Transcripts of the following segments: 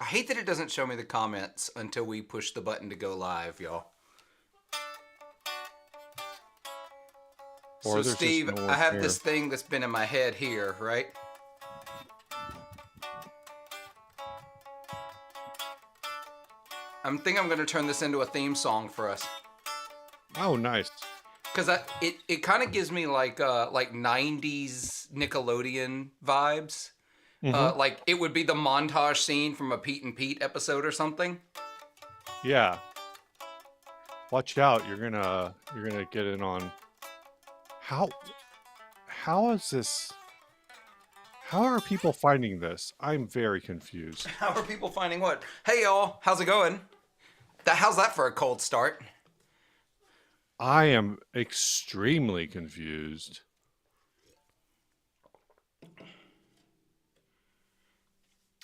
I hate that it doesn't show me the comments until we push the button to go live, y'all. So, Or there's just Steve, no I one have here. this thing that's been in my head here, right? I'm going to turn this into a theme song for us. Oh, nice. Because it kind of gives me like 90s Nickelodeon vibes. Mm-hmm. Like it would be the montage scene from a Pete and Pete episode or something. Yeah. Watch out. You're gonna get in on how is this? How are people finding this? I'm very confused. How are people finding what? Hey y'all, how's it going? How's that for a cold start? I am extremely confused.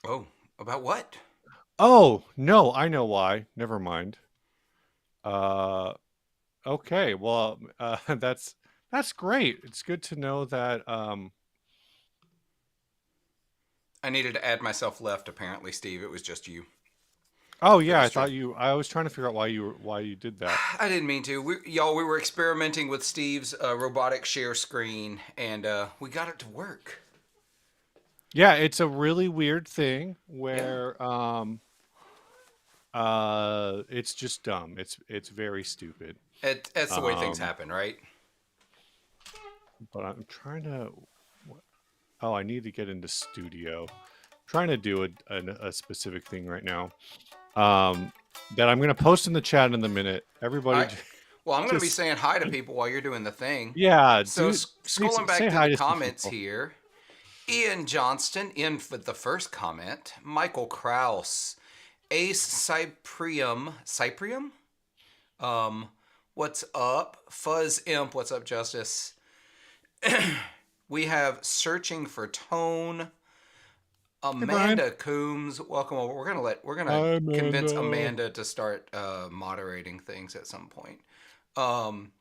Oh, about what? Oh, no, I know why. Never mind. Uh okay. Well, that's great. It's good to know that I needed to add myself left. Apparently, Steve, it was just you oh for yeah, the I stream. thought I was trying to figure out why you did that. I didn't mean to. We were experimenting with Steve's robotic share screen, and we got it to work. Yeah, it's a really weird thing Yeah, where it's just dumb. It's very stupid. that's the way things Um happen, right? but I'm trying to oh, I need to get into studio. I'm trying to do a specific thing right now. That I'm going to post in the chat in a minute. Everybody I Well, I'm going to be just saying hi to people while you're doing the thing. yeah, So scrolling back say through the hi to some comments people. here, Ian Johnston in for the first comment. Michael Kraus, Ace Cyprium. What's up? Fuzz Imp. What's up, Justice? We have searching for tone. Hey Brian. Amanda Coombs, welcome over. We're gonna Hi convince Amanda. Amanda to start moderating things at some point. Um,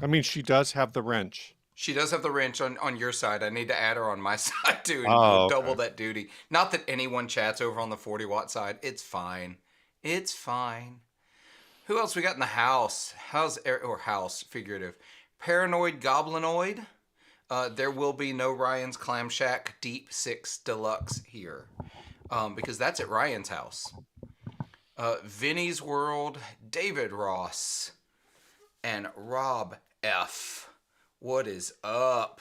I mean, she does have the wrench. She does have the wrench on your side. I need to add her on my side too, and we'll Oh, double okay. that duty. Not that anyone chats over on the 40-watt side. It's fine. It's fine. Who else we got in the house? House figurative? Paranoid Goblinoid. There will be no Ryan's Clam Shack Deep Six Deluxe here, because that's at Ryan's house. Vinny's World, David Ross, and Rob F. What is up?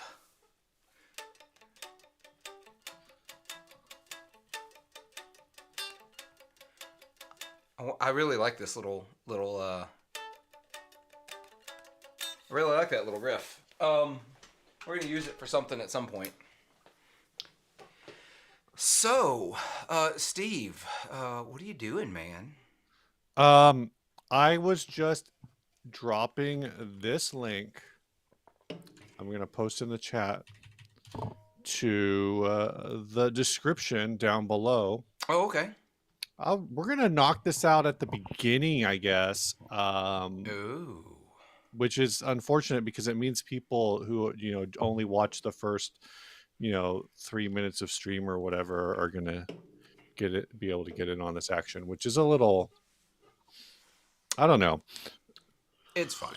I really like this little. I really like that little riff. We're gonna use it for something at some point. So, Steve, what are you doing, man? Um, I was just dropping this link. I'm gonna post in the chat to the description down below. Oh, okay. We're gonna knock this out at the beginning, I guess. Ooh. Which is unfortunate because it means people who only watch the first 3 minutes of stream or whatever are gonna be able to get in on this action, which is a little, I don't know. It's fine.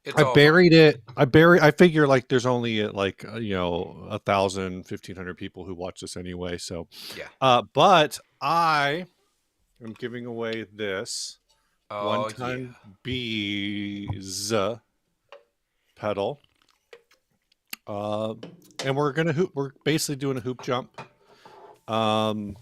It's I all fine. buried it. I figure like there's only like 1,000, 1,500 people who watch this anyway. So Yeah. but I am giving away this Oh, yeah. 1-ton bees pedal. And we're basically doing a hoop jump. And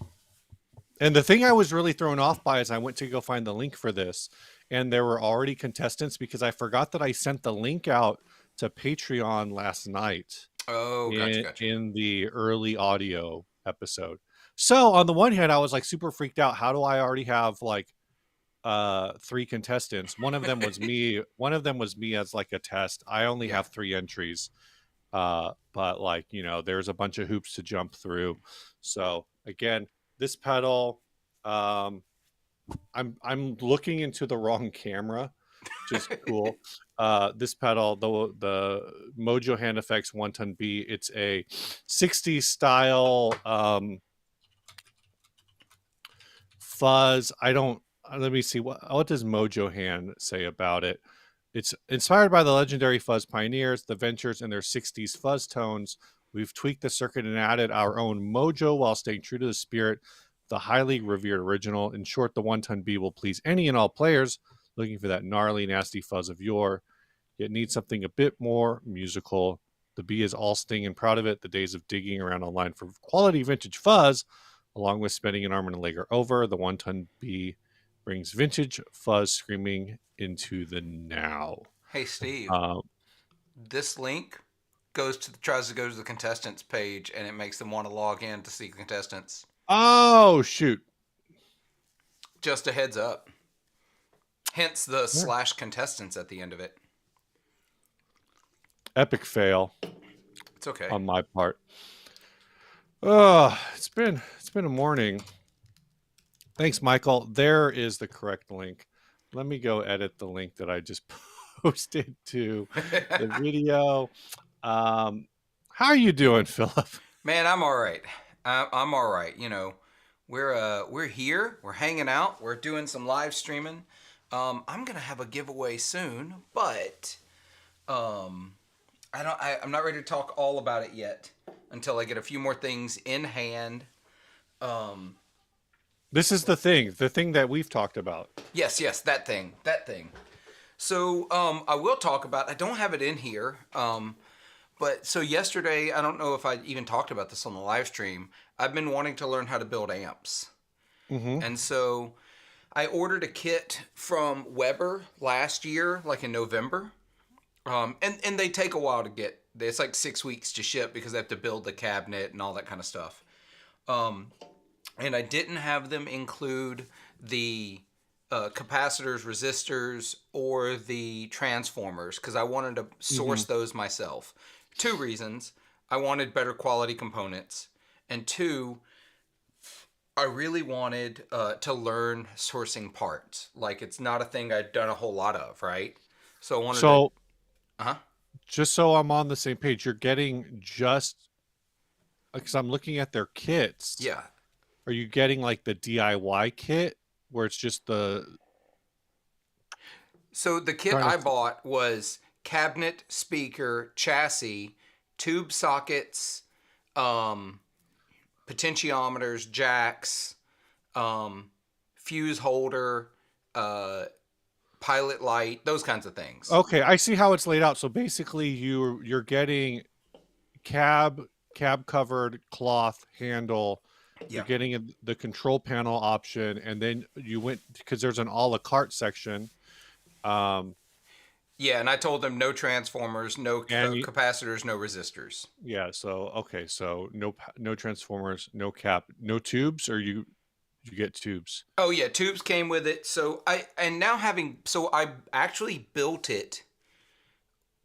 the thing I was really thrown off by is I went to go find the link for this, and there were already contestants because I forgot that I sent the link out to Patreon last night Oh, gotcha. in the early audio episode. So on the one hand, I was like super freaked out. How do I already have like 3 contestants? One of them was me. One of them was me as like a test. I only Yeah. have 3 entries. But like, there's a bunch of hoops to jump through. So again, this pedal, I'm looking into the wrong camera, which is cool. This pedal, the Mojo Hand Effects 1-ton B, it's a 60s style fuzz. I don't. Let me see what does Mojo Hand say about it. It's inspired by the legendary fuzz pioneers, the Ventures, and their '60s fuzz tones. We've tweaked the circuit and added our own mojo while staying true to the spirit of the highly revered original. In short, the one-ton bee will please any and all players looking for that gnarly, nasty fuzz of yore, yet need something a bit more musical. The bee is all sting and proud of it. The days of digging around online for quality vintage fuzz, along with spending an arm and a leg, are over. The one-ton bee brings vintage fuzz screaming into the now. Hey, Steve. Um, This link tries to go to the contestants page, and it makes them want to log in to see the contestants. oh, shoot. Just a heads up. Hence the /contestants at the end of it. Epic fail It's okay. on my part. Oh, it's been a morning. Thanks, Michael. There is the correct link. Let me go edit the link that I just posted to the video. How are you doing, Philip? Man, I'm all right. I'm all right. You know, we're here. We're hanging out. We're doing some live streaming. I'm gonna have a giveaway soon, but I'm not ready to talk all about it yet until I get a few more things in hand. This is the thing that we've talked about. Yes, that thing. So I will talk about. I don't have it in here. But so yesterday, I don't know if I even talked about this on the live stream. I've been wanting to learn how to build amps. Mm-hmm. And so I ordered a kit from Weber last year, like in November. And they take a while to get. It's like 6 weeks to ship because they have to build the cabinet and all that kind of stuff. And I didn't have them include the capacitors, resistors, or the transformers because I wanted to source those myself. 2 reasons. I wanted better quality components. And 2, I really wanted to learn sourcing parts. Like, it's not a thing I'd done a whole lot of, right? So I wanted to... Just so I'm on the same page, you're getting just... Because I'm looking at their kits. Yeah. Are you getting, like, the DIY kit? Where it's just the... So the kit I bought was cabinet, speaker, chassis, tube sockets, potentiometers, jacks, fuse holder, pilot light, those kinds of things. Okay, I see how it's laid out. So basically you're getting cab covered cloth handle. You're getting the control panel option, and then you went because there's an a la carte section. Yeah, and I told them no transformers, no capacitors, no resistors. Yeah, so no transformers, no cap, no tubes, or you get tubes. Oh yeah, tubes came with it. So I actually built it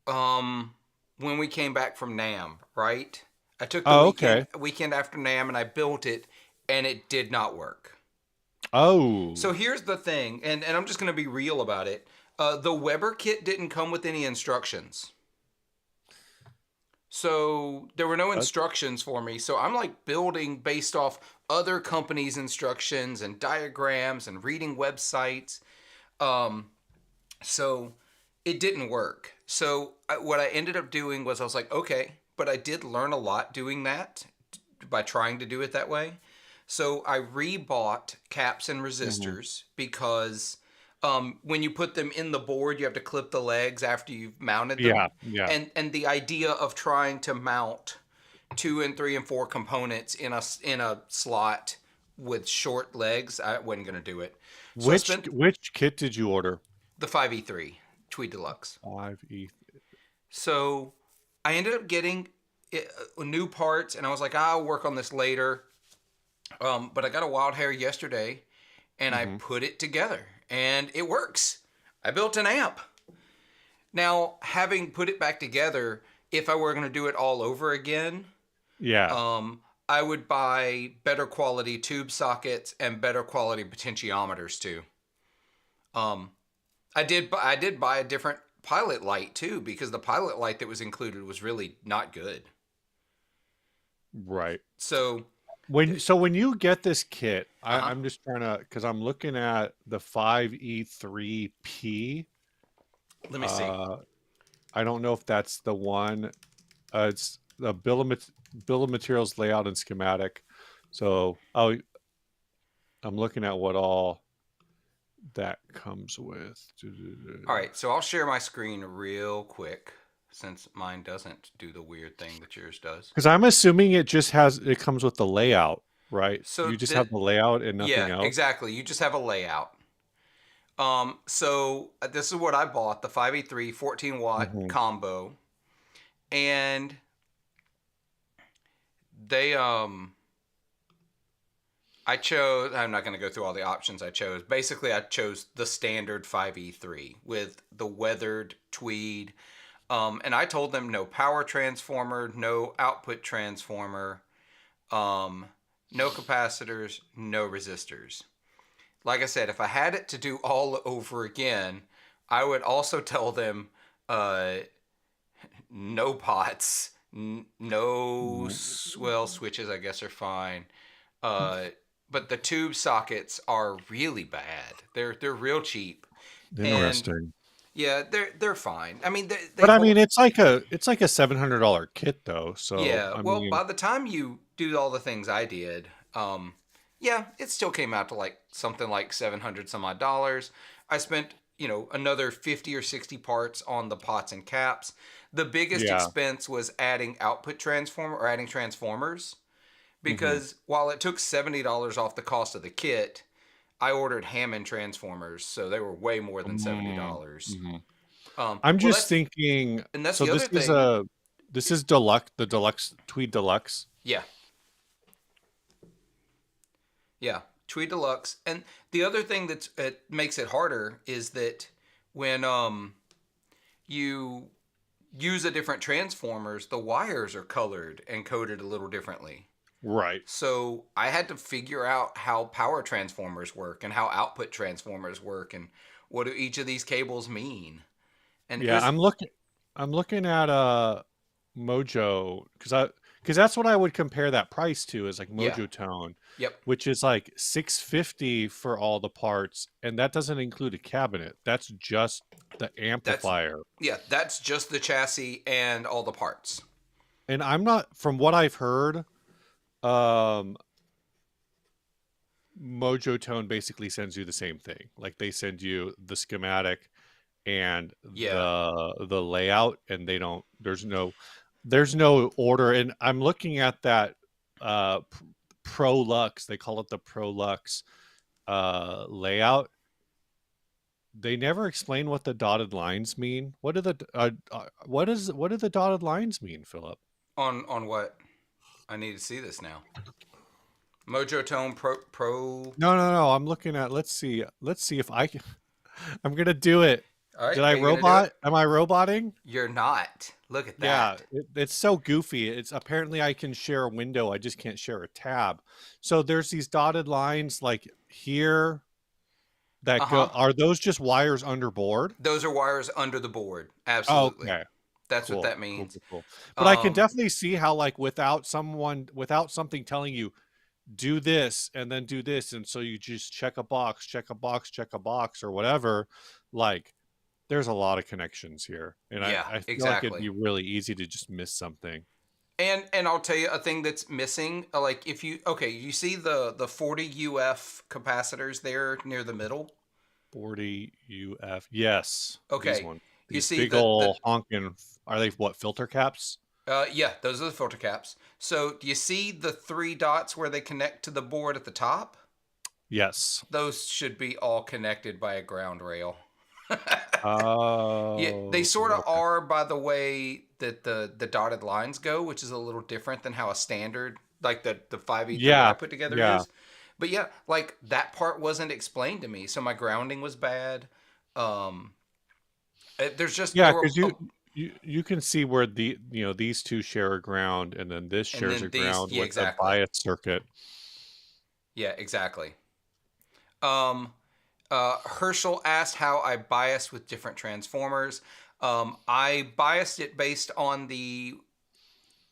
when we came back from NAMM, right? I took the weekend after NAMM and I built it, and it did not work. Oh. So here's the thing, and I'm just going to be real about it. The Weber kit didn't come with any instructions. So there were no instructions for me. So I'm like building based off other companies' instructions and diagrams and reading websites. So it didn't work. So what I ended up doing was I was like, okay, but I did learn a lot doing that by trying to do it that way. So I rebought caps and resistors because when you put them in the board, you have to clip the legs after you've mounted them. Yeah. And the idea of trying to mount 2 and 3 and 4 components in a slot with short legs, I wasn't going to do it. So which kit did you order? The 5E3 Tweed Deluxe. 5E. So I ended up getting new parts, and I was like, I'll work on this later. But I got a wild hair yesterday, and I put it together, and it works. I built an amp. Now, having put it back together, if I were going to do it all over again, I would buy better quality tube sockets and better quality potentiometers too. I did buy a different pilot light too, because the pilot light that was included was really not good. Right. So when you get this kit, Uh-huh. I'm just trying to, because I'm looking at the 5E3P. Let me see. Uh, I don't know if that's the one. It's the bill of materials layout and schematic. So, oh, I'm looking at what all that comes with. All right, so I'll share my screen real quick since mine doesn't do the weird thing that yours does. Because I'm assuming it comes with the layout, right? So You just have the layout and nothing yeah, else. exactly. You just have a layout. So this is what I bought, the 5E3 14-watt Hmm. combo. And they I'm not going to go through all the options I chose. Basically, I chose the standard 5E3 with the weathered tweed. And I told them no power transformer, no output transformer, um, no capacitors, no resistors. Like I said, if I had it to do all over again, I would also tell them uh, no pots, no well switches. I guess are fine. Uh, but the tube sockets are really bad. They're real cheap, and Interesting. yeah, they're fine. I mean, they But I hold. mean, it's like a $700 kit though. So Yeah, I well, mean, by the time you do all the things I did, yeah, it still came out to like something like 700 some odd dollars. I spent, another 50 or 60 parts on the pots and caps. The biggest yeah. expense was adding output transformer or adding transformers Hmm. because while it took $70 off the cost of the kit, I ordered Hammond transformers, so they were way more than $70. Hmm. Um, I'm well, just that's thinking. and that's So the other thing. this is deluxe, the deluxe Tweed Deluxe. Yeah, yeah, Tweed Deluxe. And the other thing that it makes it harder is that when you use a different transformers, the wires are colored and coded a little differently. Right. So I had to figure out how power transformers work and how output transformers work and what do each of these cables mean. And it Yeah, was I'm looking at Mojo, because that's what I would compare that price to, is like yeah, Mojo Tone, yep. which is like 650 for all the parts, and that doesn't include a cabinet. That's just the That's amplifier. that's just the chassis and all the parts. And I'm not, from what I've heard, um Mojo Tone basically sends you the same thing. Like they send you the schematic and Yeah. the layout, and they don't, there's no order. And I'm looking at that Pro Lux, they call it the Pro Lux layout. They never explain what the dotted lines mean. What do the dotted lines mean, Philip? On what? I need to see this now. Mojo Tone Pro. No, I'm looking at, let's see if I can. I'm gonna do it. All right, Did I are you gonna do it? robot? Am I roboting? You're not. Look at Yeah, that. it's so goofy. It's apparently I can share a window, I just can't share a tab. So there's these dotted lines like here Uh that go. huh. Are those just wires under board? Those are wires under the board. Oh, Absolutely. okay, That's what cool, that cool, means. cool, cool. But I can Um. definitely see how, like, without something telling you do this and then do this, and so you just check a box, check a box, check a box, or whatever. Like, there's a lot of connections here, and I Yeah. I feel like it'd Exactly. be really easy to just miss something. And I'll tell you a thing that's missing. Like if you you see the 40 UF capacitors there near the middle. 40 UF. Yes, these Okay. ones. You These see big the ol' honking. Are they what, filter caps? yeah, those are the filter caps. So do you see the three dots where they connect to the board at the top? Yes. Those should be all connected by a ground rail. Yeah, they Oh, sort of okay. are by the way that the dotted lines go, which is a little different than how a standard like the 5E3 I Yeah, put together yeah, is. But yeah, like that part wasn't explained to me, so my grounding was bad. Um, there's just yeah. there were Because you can see where these two share a ground, and then this and shares a then these ground yeah with a exactly bias circuit. yeah exactly. Um, Herschel asked how I biased with different transformers. I biased it based on the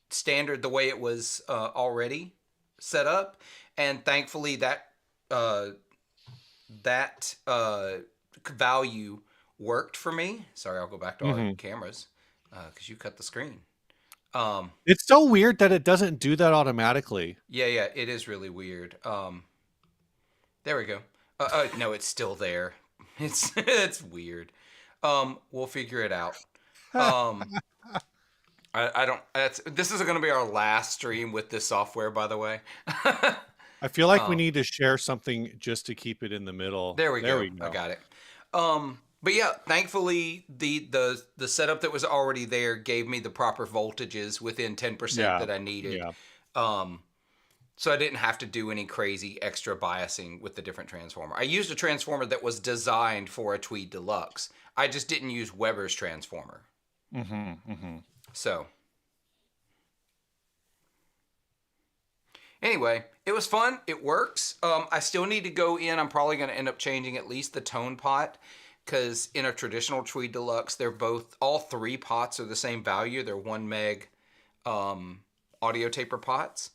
standard, the way it was already. set up, and thankfully uh, that value worked for me. Sorry, I'll go back to our Hmm. cameras because you cut the screen. Um, It's so weird that it doesn't do that automatically. yeah, yeah, it is really weird. There we go. No, it's still there. It's weird. We'll figure it out. Um, I don't. This is going to be our last stream with this software, by the way. I feel like we um, need to share something just to keep it in the middle. there we There go. we I go. got it. But yeah, thankfully the setup that was already there gave me the proper voltages within 10% Yeah. that I needed. Yeah. Um, so I didn't have to do any crazy extra biasing with the different transformer. I used a transformer that was designed for a Tweed Deluxe. I just didn't use Weber's transformer. Hmm. Hmm. So anyway, it was fun. It works. I still need to go in. I'm probably going to end up changing at least the tone pot because in a traditional Tweed Deluxe, all three pots are the same value. They're 1 meg audio taper pots,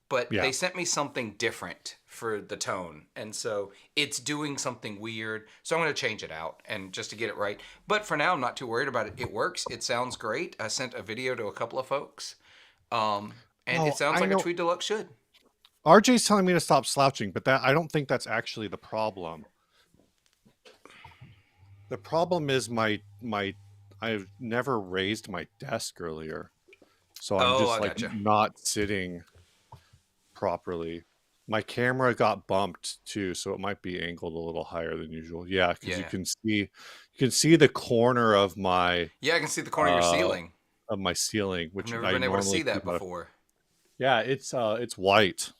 but Yeah. they sent me something different for the tone, and so it's doing something weird. So I'm going to change it out and just to get it right. But for now, I'm not too worried about it. It works. It sounds great. I sent a video to a couple of folks, and it Oh, sounds I like a know. Tweed Deluxe should. RJ's telling me to stop slouching, but that I don't think that's actually the problem. The problem is my I've never raised my desk earlier. So I'm Oh, just I like gotcha. not sitting properly. My camera got bumped too, so it might be angled a little higher than usual. Yeah, because Yeah. you can see the corner Yeah, I can see the corner of your uh ceiling. of my ceiling, I've which never I been able to normally see that keep a before. yeah, it's white.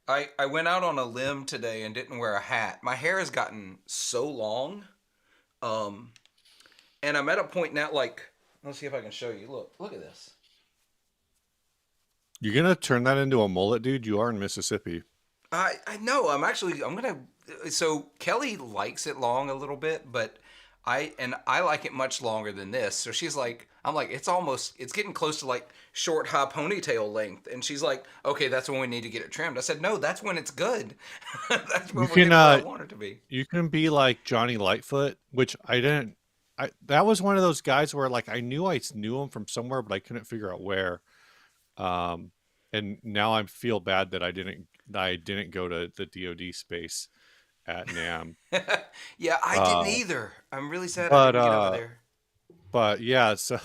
I went out on a limb today and didn't wear a hat. My hair has gotten so long. Um, and I'm at a point now, like, let's see if I can show you. Look at this. You're gonna turn that into a mullet, dude. You are in Mississippi. I know. I'm gonna. So Kelly likes it long a little bit, but I like it much longer than this. So she's like, I'm like, it's getting close to like short high ponytail length, and she's like, okay, that's when we need to get it trimmed. I said, no, that's when it's good. That's You when we're can getting where I want it to be. you can be like Johnny Lightfoot, which I didn't. That was one of those guys where like I knew him from somewhere, but I couldn't figure out where. Um, and now I feel bad that I didn't go to the DoD space at Nam. Yeah, I didn't Uh, either. I'm really sad I but didn't get over uh, there. but yeah, so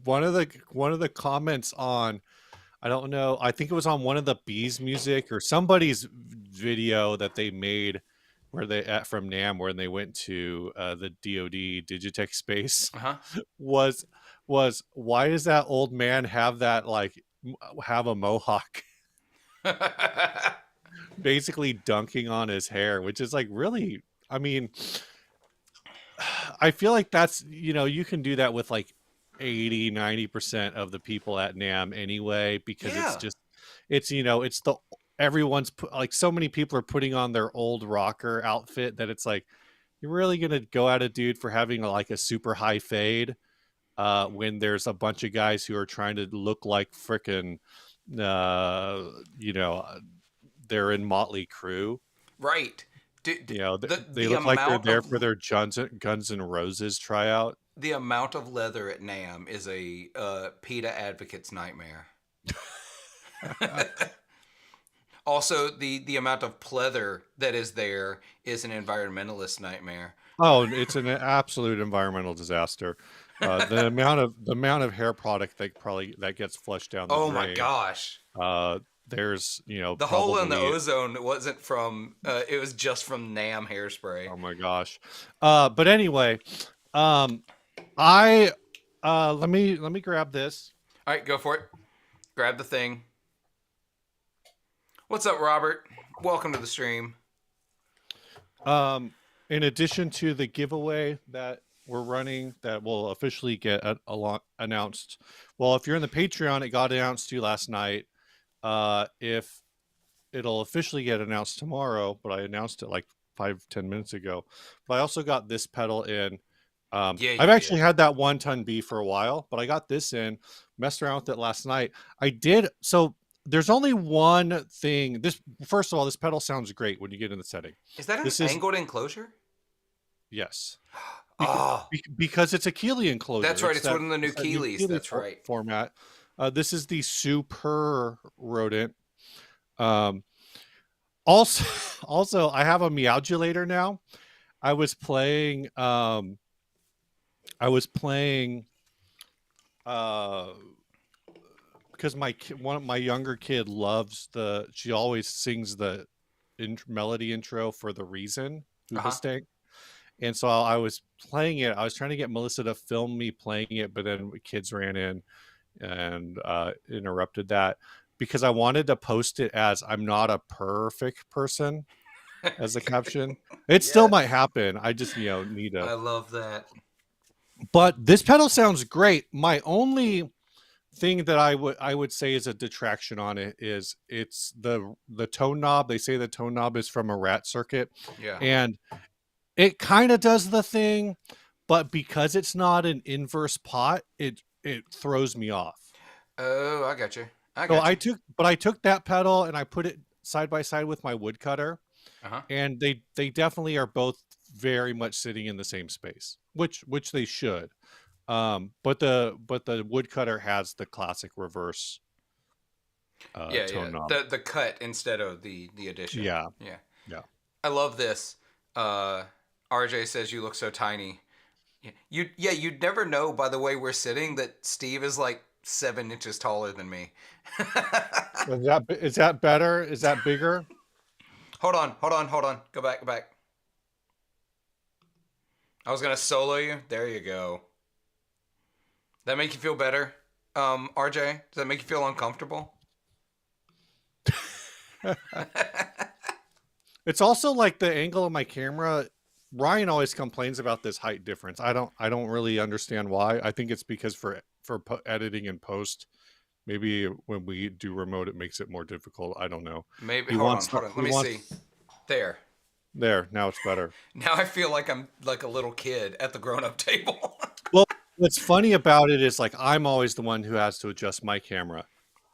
one of the comments on I don't know, I think it was on one of the Bees music or somebody's video that they made where they at from Nam where they went to the DoD Digitech space Uh was why does that old man have that like have a mohawk huh. basically dunking on his hair, which is like really, I mean, I feel like that's, you can do that with like 80-90% of the people at Nam anyway, because it's Yeah. just, it's the, everyone's like so many people are putting on their old rocker outfit that it's like, you're really going to go at a dude for having like a super high fade when there's a bunch of guys who are trying to look like frickin' uh, you know, they're in Motley Crue. Right. They The look like they're amount there of for their Guns N' Roses tryout. the amount of leather at Nam is a PETA advocate's nightmare. Also, the amount of pleather that is there is an environmentalist nightmare. Oh, it's an absolute environmental disaster. The amount of hair product that gets flushed down the Oh my drain. gosh. There's The hole in the probably, ozone wasn't from it was just from Nam hairspray. oh my gosh. But anyway, um, I let me grab this. All right, go for it. Grab the thing. What's up, Robert? Welcome to the stream. Um, in addition to the giveaway that we're running, that will officially get announced. Well, if you're in the Patreon, it got announced to you last night. If it'll officially get announced tomorrow, but I announced it like 5-10 minutes ago. But I also got this pedal in. Yeah, I've you actually did. had that 1 ton B for a while, but I got this in, messed around with it last night. I did. So there's only one thing. This, first of all, this pedal sounds great when you get in the setting. Is that an This is angled enclosure? yes, Oh, because it's a Keeley that's enclosure. right. It's one of the new It's that new Keeleys. Keeley That's right. format. This is the Super Rodent. Um, also, also, I have a Meowgulator now. I was playing. I was playing. Uh, because one of my younger kid loves she always sings the melody intro for The Reason, Uh-huh. Hoobastank. And so I was playing it. I was trying to get Melissa to film me playing it, but then kids ran in and interrupted that because I wanted to post it as "I'm not a perfect person" as a caption. It still Yes. might happen. I just need to. I love that. But this pedal sounds great. My only thing that I would say is a detraction on it is it's the tone knob. They say the tone knob is from a rat circuit, Yeah. and it kind of does the thing, but because it's not an inverse pot, it throws me off. Oh, I got you. I So got you. I took that pedal and I put it side by side with my woodcutter, Uh-huh. and they definitely are both very much sitting in the same space, which they should. But the woodcutter has the classic reverse Yeah, yeah. tone knob. The cut instead of the addition. Yeah, Yeah. yeah. I love this. Uh RJ says you look so tiny. You'd never know by the way we're sitting that Steve is like 7 inches taller than me. Is that better? Is that bigger? Hold on. Go back, go back. I was gonna solo you. There you go. That make you feel better? RJ, does that make you feel uncomfortable? It's also like the angle of my camera. Ryan always complains about this height difference. I don't really understand why. I think it's because for editing and post, maybe when we do remote, it makes it more difficult. I don't know. Maybe He hold on, wants hold on. Let he me wants see. There. there. Now it's better. Now I feel like I'm like a little kid at the grown-up table. Well, what's funny about it is like I'm always the one who has to adjust my camera,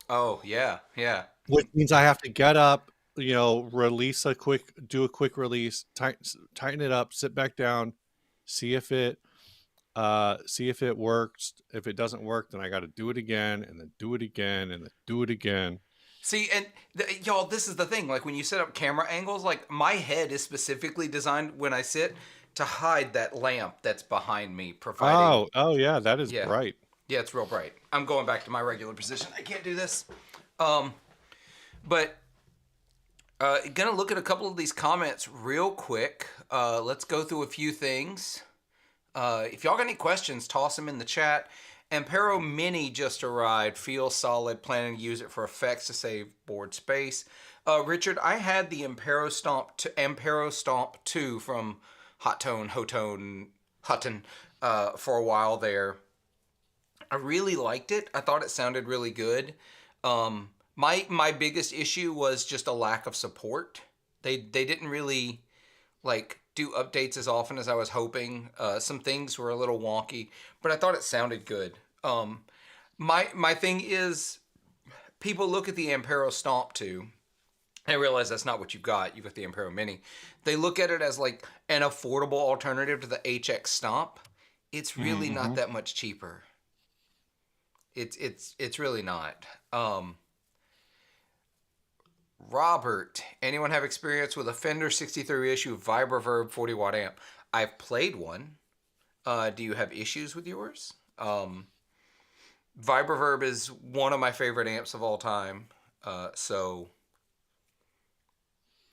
Oh, yeah, yeah. which means I have to get up, do a quick release, tighten it up, sit back down, see if it works. If it doesn't work, then I got to do it again, and then do it again, and then do it again. See, and y'all, this is the thing. Like when you set up camera angles, like my head is specifically designed when I sit to hide that lamp that's behind me, providing. Oh yeah, that is Yeah, bright. yeah, it's real bright. I'm going back to my regular position. I can't do this. Um, but gonna look at a couple of these comments real quick. Let's go through a few things. If y'all got any questions, toss them in the chat. Ampero Mini just arrived. Feels solid. Planning to use it for effects to save board space. Richard, I had the Ampero Stomp 2 from Hutton for a while there. I really liked it. I thought it sounded really good. My biggest issue was just a lack of support. They didn't really like do updates as often as I was hoping. Some things were a little wonky, but I thought it sounded good. My thing is, people look at the Ampero Stomp 2 and realize that's not what you've got. You've got the Ampero Mini. They look at it as like an affordable alternative to the HX Stomp. It's really not Mm-hmm. that much cheaper. It's really not. Robert, anyone have experience with a Fender 63 issue Vibroverb 40 watt amp? I've played one. Do you have issues with yours? Vibroverb is one of my favorite amps of all time. So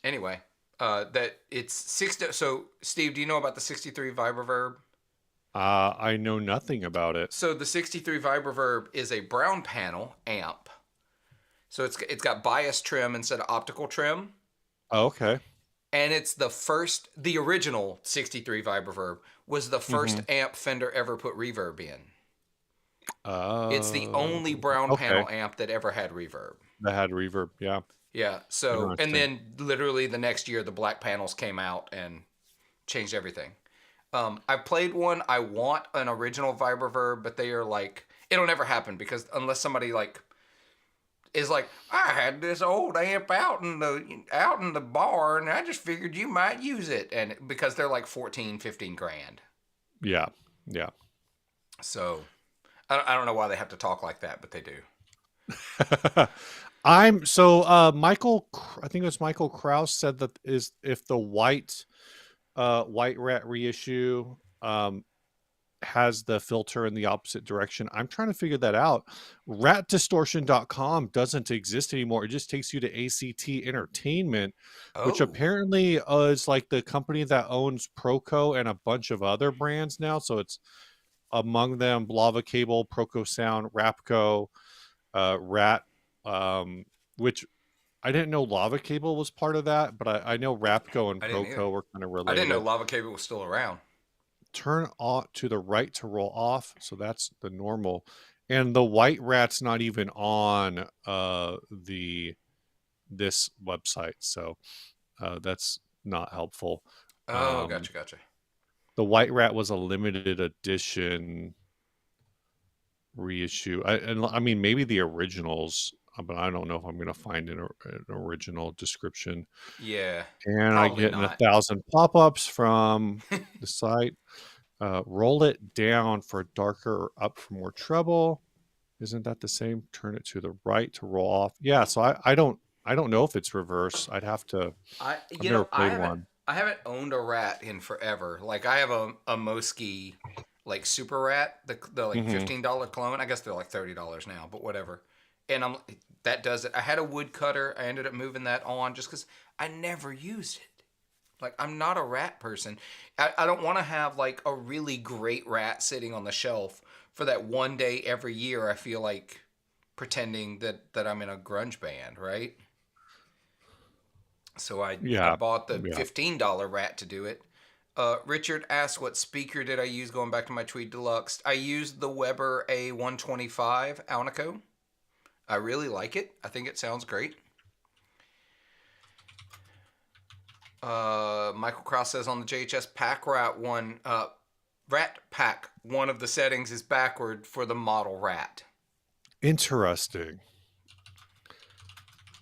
anyway, that it's six. So Steve, do you know about the 63 Vibroverb? I know nothing about it. So the 63 Vibroverb is a brown panel amp. So it's got bias trim instead of optical trim. Oh, okay. And it's the original 63 Vibroverb was the first Mm-hmm. amp Fender ever put reverb in. It's the Uh, only brown okay. panel amp that ever had reverb. That had reverb. Yeah. Yeah. So, and Interesting. then literally the next year, the black panels came out and changed everything. I played one. I want an original Vibroverb, but they are like, it'll never happen because unless somebody like It's like, I had this old amp out in the bar, and I just figured you might use it, and because they're like 14, 15 grand. Yeah. Yeah. So I don't know why they have to talk like that, but they do. I'm so Michael. I think it was Michael Kraus said that is if the white rat reissue has the filter in the opposite direction. I'm trying to figure that out. Ratdistortion.com doesn't exist anymore. It just takes you to ACT Entertainment, which Oh, apparently is like the company that owns Proco and a bunch of other brands now. So it's among them Lava Cable, Proco Sound, Rapco, Rat, which I didn't know Lava Cable was part of that, but I know Rapco and I didn't either. Proco were kind of I didn't know related. Lava Cable was still around. Turn off to the right to roll off, so that's the normal. And the white rat's not even on this website, so that's not helpful. Oh, Um, gotcha. the white rat was a limited edition reissue. I mean, maybe the originals, but I don't know if I'm going to find an original description. Yeah, And I probably get 1,000 not. pop-ups from the site. Roll it down for darker or up for more treble. Isn't that the same? Turn it to the right to roll off. Yeah, so I don't know if it's reverse. I'd have to. I've never played one. I haven't owned a rat in forever. Like I have a Moski like super rat, the like Hmm. $15 clone. I guess they're like $30 now, but whatever. And that does it. I had a woodcutter. I ended up moving that on just because I never used it. Like I'm not a rat person. I don't want to have like a really great rat sitting on the shelf for that one day every year. I feel like pretending that I'm in a grunge band, right? So I Yeah, bought the yeah. $15 rat to do it. Richard asked what speaker did I use going back to my Tweed Deluxe. I used the Weber A125 Alnico. I really like it. I think it sounds great. Michael Krause says on the JHS Pack Rat one, Rat Pack, one of the settings is backward for the model rat. Interesting.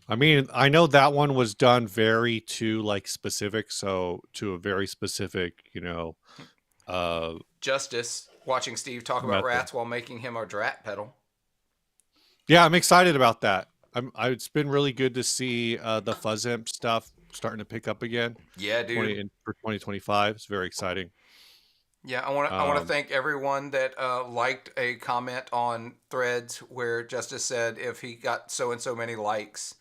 I mean, I know that one was done very to like specific, so to a very specific, uh Justice, watching Steve talk about method. rats while making him a drat pedal. Yeah, I'm excited about that. It's been really good to see the Fuzz Imp stuff starting to pick up again. Yeah, dude. For 2025. It's very exciting. Yeah, I want to Um, thank everyone that liked a comment on Threads where Justice said if he got so and so many likes,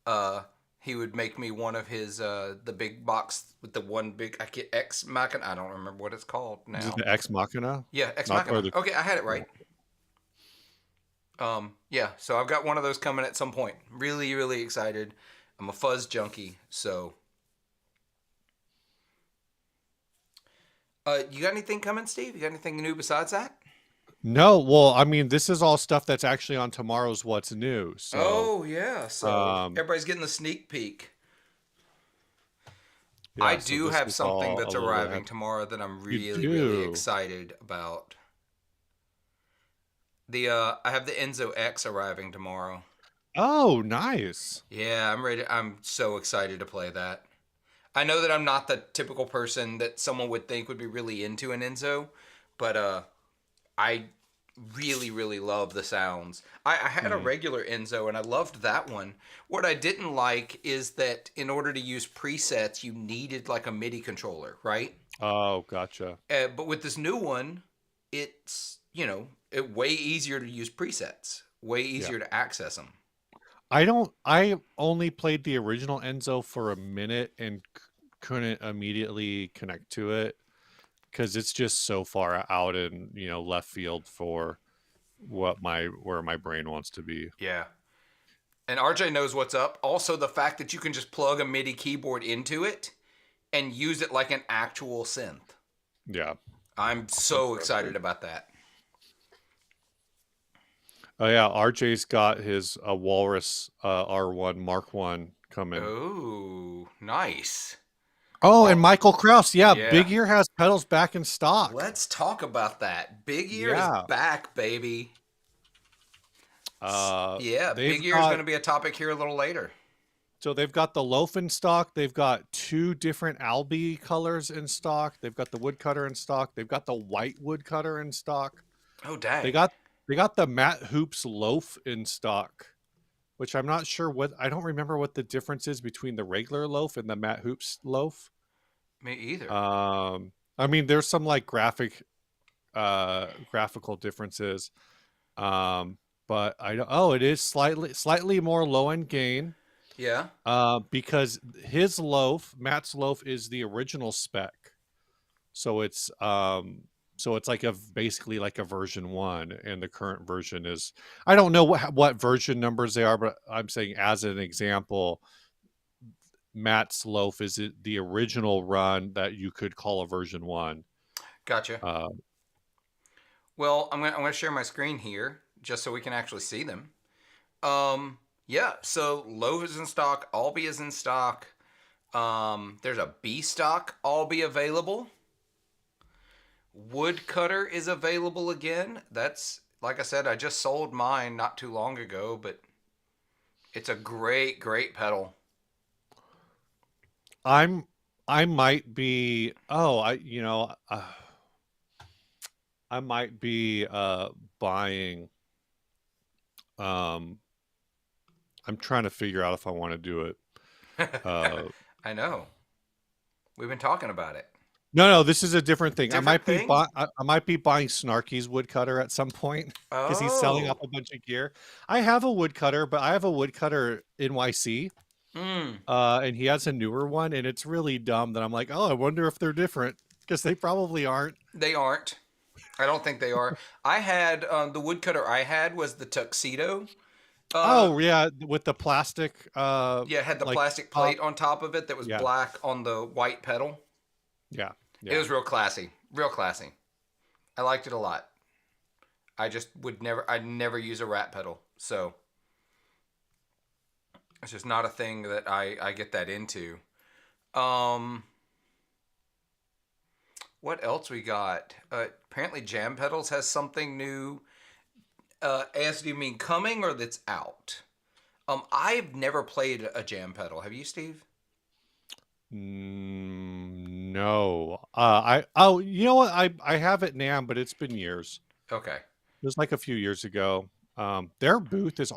uh, he would make me one of his the big box with the one big X Machina. I don't remember what it's called is it now. the Ex Machina? Yeah, X Not or Machina. the Okay, I had it right. Yeah, so I've got one of those coming at some point. Really, really excited. I'm a fuzz junkie, so. You got anything coming, Steve? You got anything new besides that? No, well, I mean, this is all stuff that's actually on tomorrow's What's New. So, Oh yeah, so um, everybody's getting the sneak peek. I yeah, so do this have is something all a that's little bit arriving ahead. tomorrow that I'm You really, really do. excited about. I have the Enzo X arriving tomorrow. Oh, nice. Yeah, I'm ready. I'm so excited to play that. I know that I'm not the typical person that someone would think would be really into an Enzo, but I really, really love the sounds. I had a Hmm. regular Enzo and I loved that one. What I didn't like is that in order to use presets, you needed like a MIDI controller, right? Oh, gotcha. But with this new one, it's, way easier to use presets, way Yeah. easier to access them. I only played the original Enzo for a minute and couldn't immediately connect to it because it's just so far out in, left field for where my brain wants to be. Yeah. And RJ knows what's up. Also, the fact that you can just plug a MIDI keyboard into it and use it like an actual synth. Yeah. I'm so excited about that. Oh yeah, RJ's got his Walrus R1 Mark 1 coming. Oh, nice. Oh, and Oh, Michael Kraus. Yeah, yeah. Big Ear has pedals back in stock. Let's talk about that. Big Ear is Yeah. back, baby. Yeah, They've Big Ear is going got to be a topic here a little later. so they've got the loaf in stock. They've got two different Albi colors in stock. They've got the woodcutter in stock. They've got the white woodcutter in stock. Oh, They dang. got they got the Matt Hoops loaf in stock, which I'm not sure what I don't remember what the difference is between the regular loaf and the Matt Hoops loaf. Me either. I mean, there's some like graphical differences. Um, but I don't. Oh, it is slightly more low end gain. Yeah. Because his loaf, Matt's loaf, is the original spec, so it's like basically like a version 1, and the current version is I don't know what version numbers they are, but I'm saying as an example, Matt's loaf is the original run that you could call a version 1. Gotcha. Uh, Well, I'm gonna share my screen here just so we can actually see them. Yeah. So Loaf is in stock. Albi is in stock. There's a B stock Albi available. Woodcutter is available again. That's like I said, I just sold mine not too long ago, but it's a great pedal. I'm I might be oh I might be buying um I'm trying to figure out if I want to do it. Uh, I know. We've been talking about it. no, this is a different thing. Different thing? I might be buying Snarky's woodcutter at some point because he's selling off Oh. a bunch of gear. I have a woodcutter, but I have a woodcutter NYC, Hmm. and he has a newer one, and it's really dumb that I'm like, oh, I wonder if they're different because they probably aren't. They aren't. I don't think they are. I had the woodcutter I had was the tuxedo. Uh, Oh yeah, with the plastic, yeah, it had the like plastic top. plate on top of it that was Yeah, black on the white pedal. yeah, It yeah. was real classy. Real classy. I liked it a lot. I just would never I'd never use a rat pedal. So it's just not a thing that I get that into. Um what else we got? Apparently Jam Pedals has something new. As do you mean coming or that's out? I've never played a jam pedal. Have you, Steve? No. You know what? I have it now, but it's been years. Okay. It was like a few years ago. Their booth is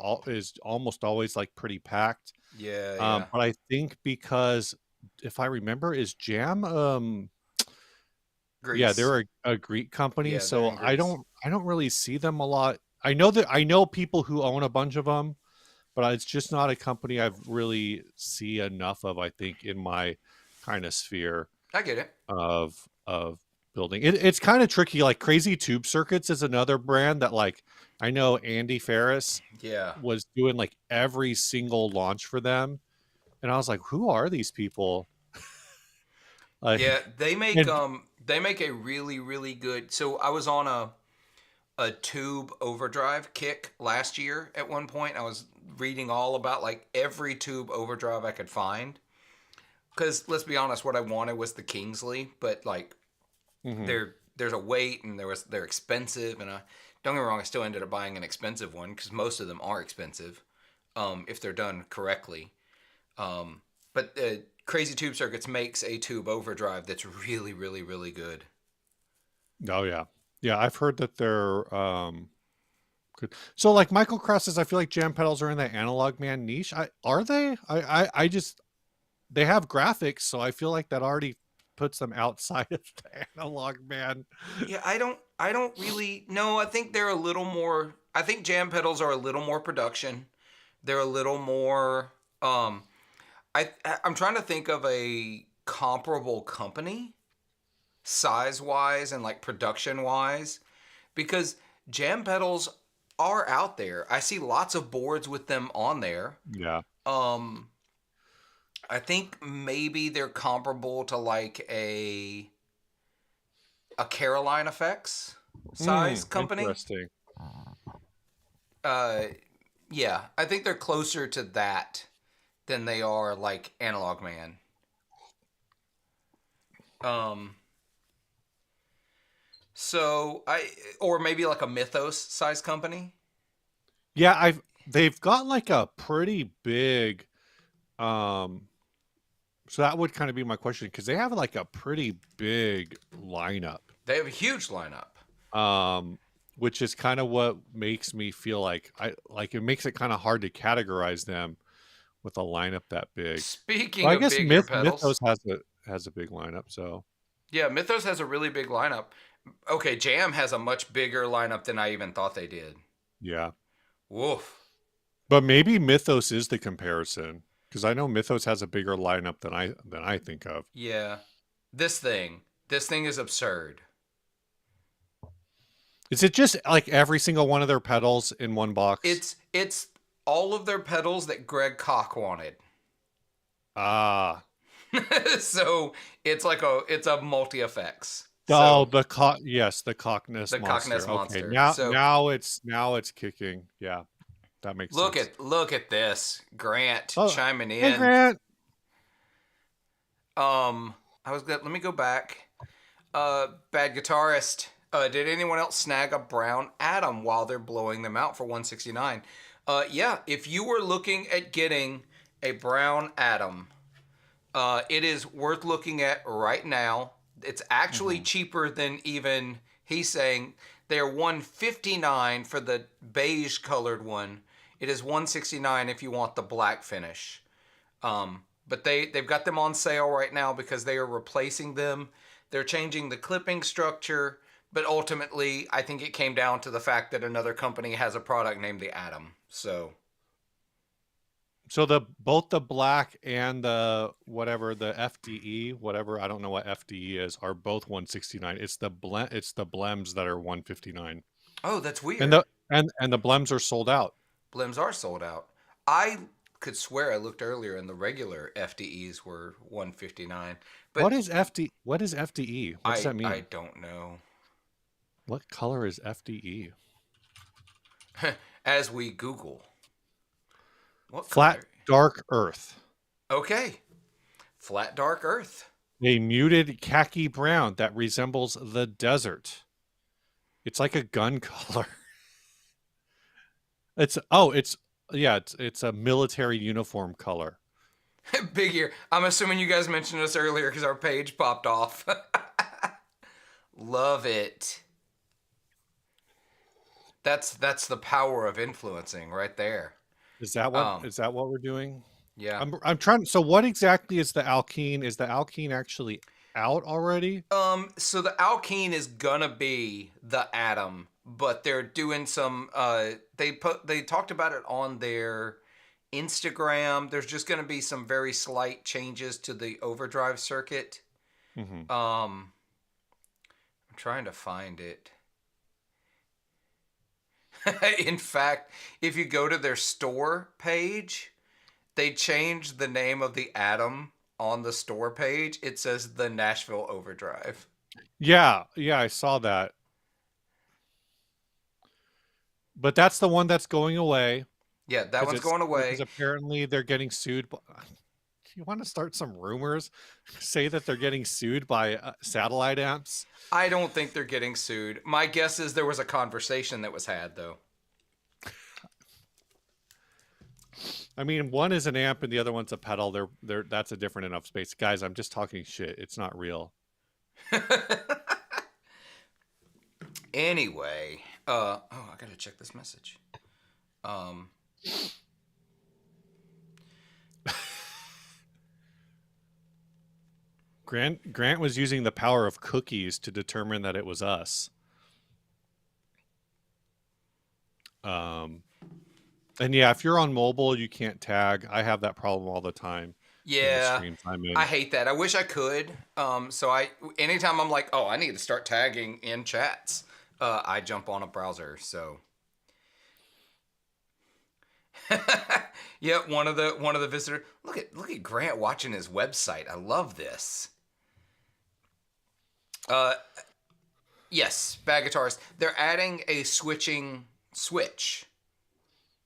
almost always like pretty packed. Yeah, yeah. But I think because if I remember, is Jam yeah, Greece. they're a Greek company, Yeah, they're so in Greece. I don't really see them a lot. I know people who own a bunch of them, but it's just not a company I've really see enough of, I think, in my kind of sphere I get it. of building. It's kind of tricky. Like Crazy Tube Circuits is another brand that like I know Andy Ferris Yeah. was doing like every single launch for them, and I was like, who are these people? Yeah, Like, and they make a really good. So I was on a tube overdrive kick last year at one point. I was reading all about like every tube overdrive I could find. Cuz let's be honest, what I wanted was the Kingsley, but like mhm. there's a weight and they're expensive and don't get me wrong, I still ended up buying an expensive one cuz most of them are expensive if they're done correctly. But Crazy Tube Circuits makes a tube overdrive that's really good. Oh yeah, yeah. I've heard that they're good. So like Michael Crosses, I feel like jam pedals are in the analog man niche. Are they? I just they have graphics, so I feel like that already puts them outside of the analog man. Yeah, I don't really no, I think they're a little more I think jam pedals are a little more production. They're a little more I'm trying to think of a comparable company size wise and like production wise because jam pedals are out there. I see lots of boards with them on there. Yeah. Um I think maybe they're comparable to like a Caroline Effects size company. Interesting. Uh yeah, I think they're closer to that than they are like Analog Man. Um so I or maybe like a Mythos size company. Yeah, they've got like a pretty big um so that would kind of be my question because they have like a pretty big lineup. They have a huge lineup. Um which is kind of what makes me feel like it makes it kind of hard to categorize them with a lineup that big. Well, Speaking I of guess bigger pedals, Mythos has a big lineup, so yeah, Mythos has a really big lineup. Okay, Jam has a much bigger lineup than I even thought they did. yeah. Woof. But maybe Mythos is the comparison because I know Mythos has a bigger lineup than I think of. Yeah. This thing is absurd. Is it just like every single one of their pedals in one box? It's all of their pedals that Greg Koch wanted. Ah, So it's a multi effects. oh, So yes, the Cockness the Cockness monster. Okay, monster. So now it's kicking. Yeah, that makes sense. look at this. Grant Oh, chiming hey in. Grant. Let me go back. Bad guitarist. Did anyone else snag a brown atom while they're blowing them out for 169? Yeah, if you were looking at getting a brown atom, it is worth looking at right now. It's actually Mm-hmm. cheaper than even he's saying. They're 159 for the beige colored one. It is 169 if you want the black finish. But they've got them on sale right now because they are replacing them. They're changing the clipping structure, but ultimately, I think it came down to the fact that another company has a product named the Atom. So So the both the black and the whatever the FDE, whatever I don't know what FDE is, are both 169. It's the blems that are 159. oh, that's And weird. the blems are sold out. Blims are sold out. I could swear I looked earlier and the regular FDEs were 159, but What is FDE? What does that I mean? don't know. What color is FDE? As we Google, what Flat color? dark earth. Okay, flat dark Earth. A muted khaki brown that resembles the desert. It's like a gun color. It's yeah, it's a military uniform color. Big ear. I'm assuming you guys mentioned us earlier because our page popped off. Love it. That's the power of influencing right there. Um, Is that what we're doing? yeah. I'm trying. So what exactly is the alkene? Is the alkene actually out already? So the alkene is gonna be the atom, but they're doing some. They talked about it on their Instagram. There's just gonna be some very slight changes to the overdrive circuit. Hmm. I'm trying to find it. In fact, if you go to their store page, they changed the name of the atom on the store page. It says the Nashville Overdrive. Yeah, yeah, I saw that. But that's the one that's going away Yeah, that one's going because away. apparently they're getting sued. You want to start some rumors? Say that they're getting sued by satellite amps. I don't think they're getting sued. My guess is there was a conversation that was had, though. I mean, one is an amp and the other one's a pedal. They're that's a different enough space, guys. I'm just talking shit. It's not real. Anyway, I gotta check this message. Um, Grant was using the power of cookies to determine that it was us. Um, and yeah, if you're on mobile, you can't tag. I have that problem all the time in the yeah, streams I'm I in. hate that. I wish I could. Anytime I'm like, oh, I need to start tagging in chats, I jump on a browser. So, yeah, one of the visitors. Look at Grant watching his website. I love this. Uh, yes, bad guitarist. They're adding a switching switch,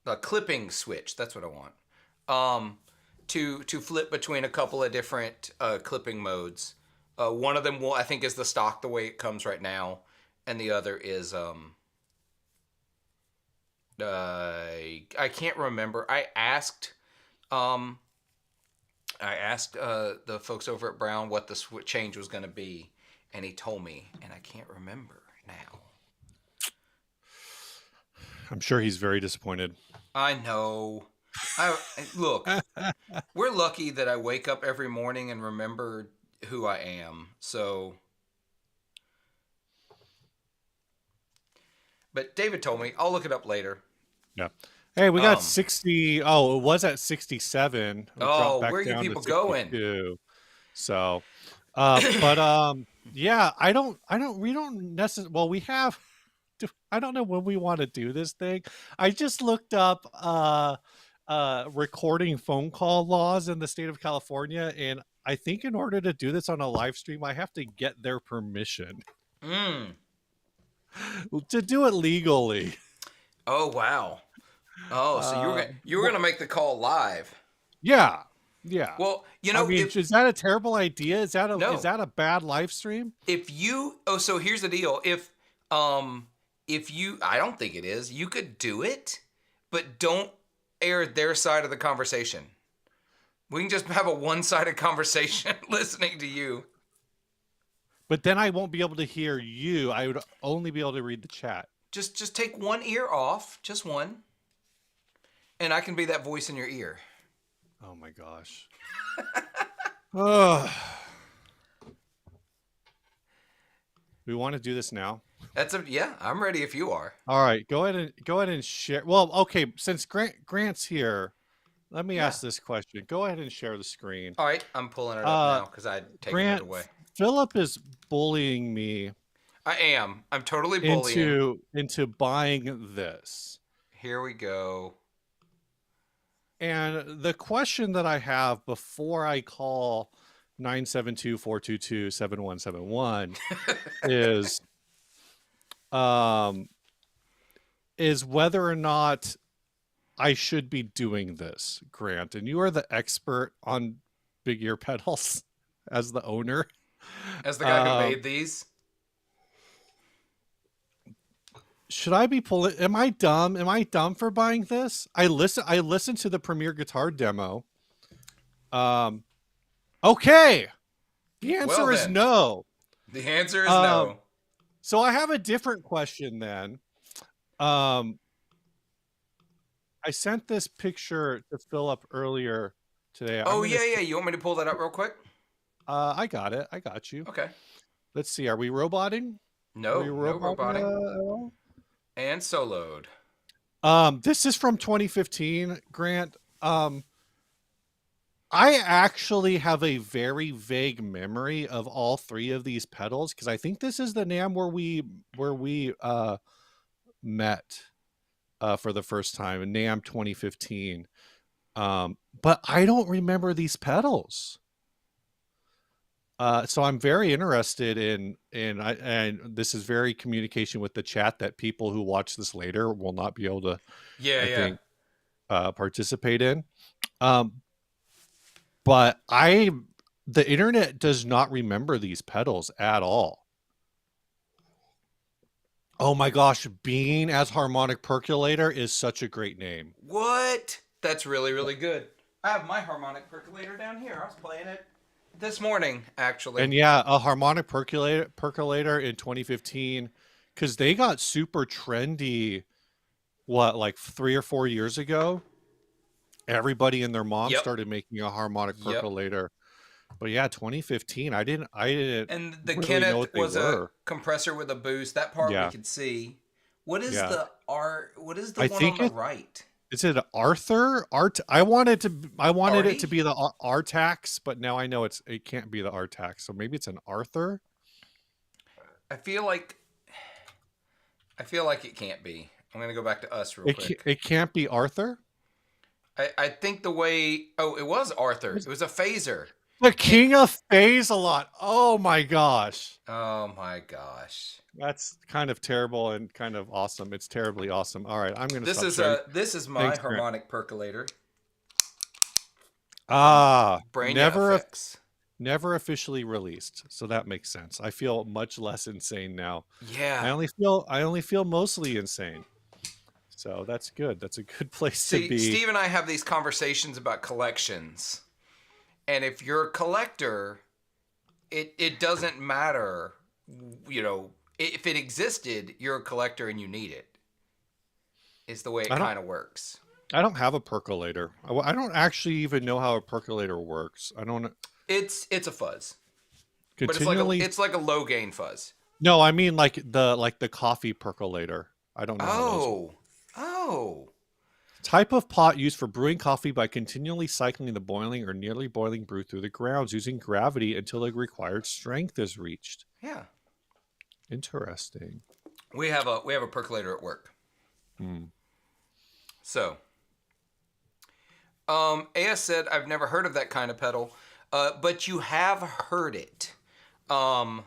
a clipping switch. That's what I want. To flip between a couple of different clipping modes. One of them will I think is the stock the way it comes right now, and the other is I can't remember. Um, I asked the folks over at Brown what the change was going to be, and he told me, and I can't remember now. I'm sure he's very disappointed. I know. I look. We're lucky that I wake up every morning and remember who I am. So, but David told me I'll look it up later. Yeah. Hey, we got Um. 60. Oh, it was at 67. It dropped Oh, back where are you down to people going? 62. So, but yeah, we don't necessarily. Well, we have. I don't know when we want to do this thing. I just looked up recording phone call laws in the state of California, and I think in order to do this on a live stream, I have to get their permission Mm. to do it legally. Oh wow. Oh, so you were Well, gonna make the call live. yeah, yeah. Well, I mean, if is that a terrible idea? Is no, that a bad live stream? if you so here's the deal. If you I don't think it is. You could do it, but don't air their side of the conversation. We can just have a one-sided conversation listening to you. But then I won't be able to hear you. I would only be able to read the chat. Just take one ear off, just one, and I can be that voice in your ear. Oh my gosh. Ugh. We want to do this now. Yeah, I'm ready if you are. All right, go ahead and share. Well, okay, since Grant's here, let me Yeah. ask this question. Go ahead and share the screen. All right, I'm pulling it up now because I'd taken it Grant, away. Philip is bullying me I am. I'm totally bullying. into buying this. Here we go. And the question that I have before I call 972-422-7171 is whether or not I should be doing this, Grant. And you are the expert on big ear pedals as the owner. As the guy who made these. Should I be pulling? Am I dumb? Am I dumb for buying this? I listened to the Premier Guitar demo. Okay. The answer is no. The answer is no. So I have a different question then. I sent this picture to Philip earlier today. Oh, yeah. You want me to pull that up real quick? I got it. I got you. Okay. Let's see. Are we roboting? No, no roboting. And soloed. This is from 2015, Grant. I actually have a very vague memory of all three of these pedals because I think this is the NAMM where we met for the first time in NAMM 2015. But I don't remember these pedals. So I'm very interested in and this is very communication with the chat that people who watch this later will not be able to think participate in. But the internet does not remember these pedals at all. Oh my gosh, Bean as harmonic percolator is such a great name. What? That's really, really good. I have my harmonic percolator down here. I was playing it this morning, actually. And yeah, a harmonic percolator in 2015, because they got super trendy, like 3 or 4 years ago? Everybody and their mom started making a harmonic percolator. But yeah, 2015, I didn't and the really Kenneth was a compressor with a boost. That part we could see. What is the one on the right? Is it Arthur? I wanted it to be the Artax, but now I know it can't be the Artax. So maybe it's an Arthur. I feel like it can't be. I'm gonna go back to us real quick. It can't be Arthur. I think the way it was Arthur. It was a phaser. The king of phase-a-lot. Oh my gosh. Oh my gosh. That's kind of terrible and kind of awesome. It's terribly awesome. All right, I'm gonna. This is my harmonic percolator. Never officially released, so that makes sense. I feel much less insane now. Yeah. I only feel mostly insane. So that's good. That's a good place to See, be. Steve and I have these conversations about collections. And if you're a collector, it doesn't matter, you know, if it existed, you're a collector and you need it. Is the way it I don't. kind of works. I don't have a percolator. I don't actually even know how a percolator works. I don't It's a fuzz, but continually. it's like a low gain fuzz. No, I mean like the coffee percolator. I don't know how those work. Oh, oh, Type of pot used for brewing coffee by continually cycling the boiling or nearly boiling brew through the grounds using gravity until the required strength is reached. yeah. Interesting. We have a percolator at work. Hmm. So, AS said I've never heard of that kind of pedal, but you have heard it. Um,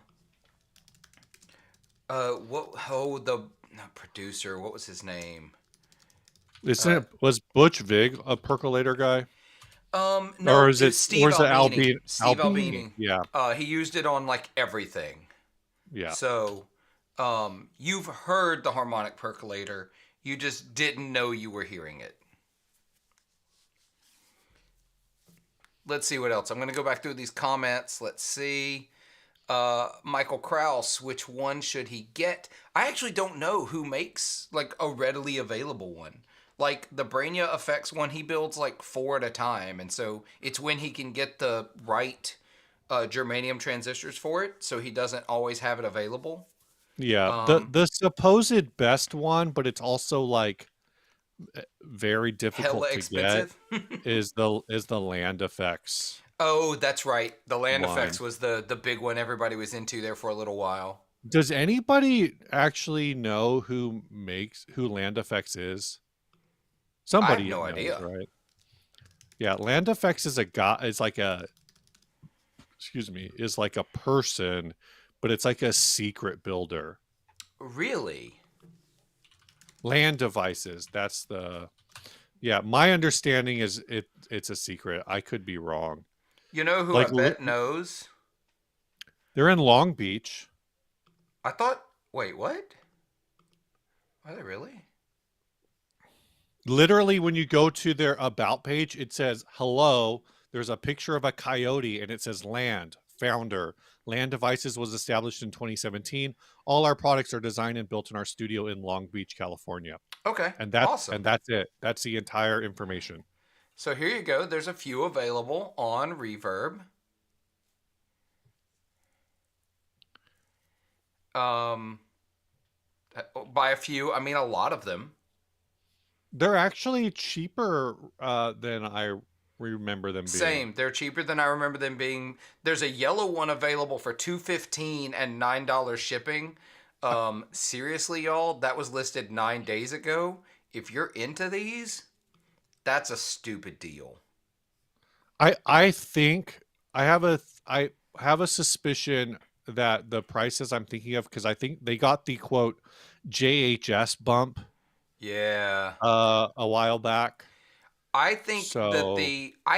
what? Oh, the producer. What was his name? Was Butch Vig a percolator guy? No, it's Or Steve is it Albini. Albini? Steve Albini? Albini. Yeah. He used it on like everything. Yeah. So, you've heard the harmonic percolator. You just didn't know you were hearing it. Let's see what else. I'm going to go back through these comments. Let's see. Michael Kraus, which one should he get? I actually don't know who makes like a readily available one. Like the Brainia Effects one, he builds like 4 at a time, and so it's when he can get the right germanium transistors for it, so he doesn't always have it available. Yeah. Um, The supposed best one, but it's also like very Hella difficult to get, expensive. is the land effects Oh, that's right. The Land one. Effects was the big one everybody was into there for a little while. Does anybody actually know who land effects is? I have Somebody no knows, idea. right? Yeah, land effects is a guy. Is like a is like a person, but it's like a secret builder. Really? Land devices. That's the yeah. My understanding is it's a secret. I could be wrong. You know who I Like bet knows? they're in Long Beach. I thought. Wait, what? Are they really? Literally, when you go to their about page, it says hello. There's a picture of a coyote and it says land founder. Land Devices was established in 2017. All our products are designed and built in our studio in Long Beach, California. Okay, And awesome. that's it. That's the entire information. So here you go. There's a few available on Reverb. Um, by a few, I mean a lot of them. They're actually cheaper than I remember them being. Same. They're cheaper than I remember them being. There's a yellow one available for $2.15 and $9 shipping. Seriously, y'all, that was listed 9 days ago. If you're into these, that's a stupid deal. I think I have a suspicion that the prices I'm thinking of, because I think they got the quote JHS bump Yeah. a while back. So I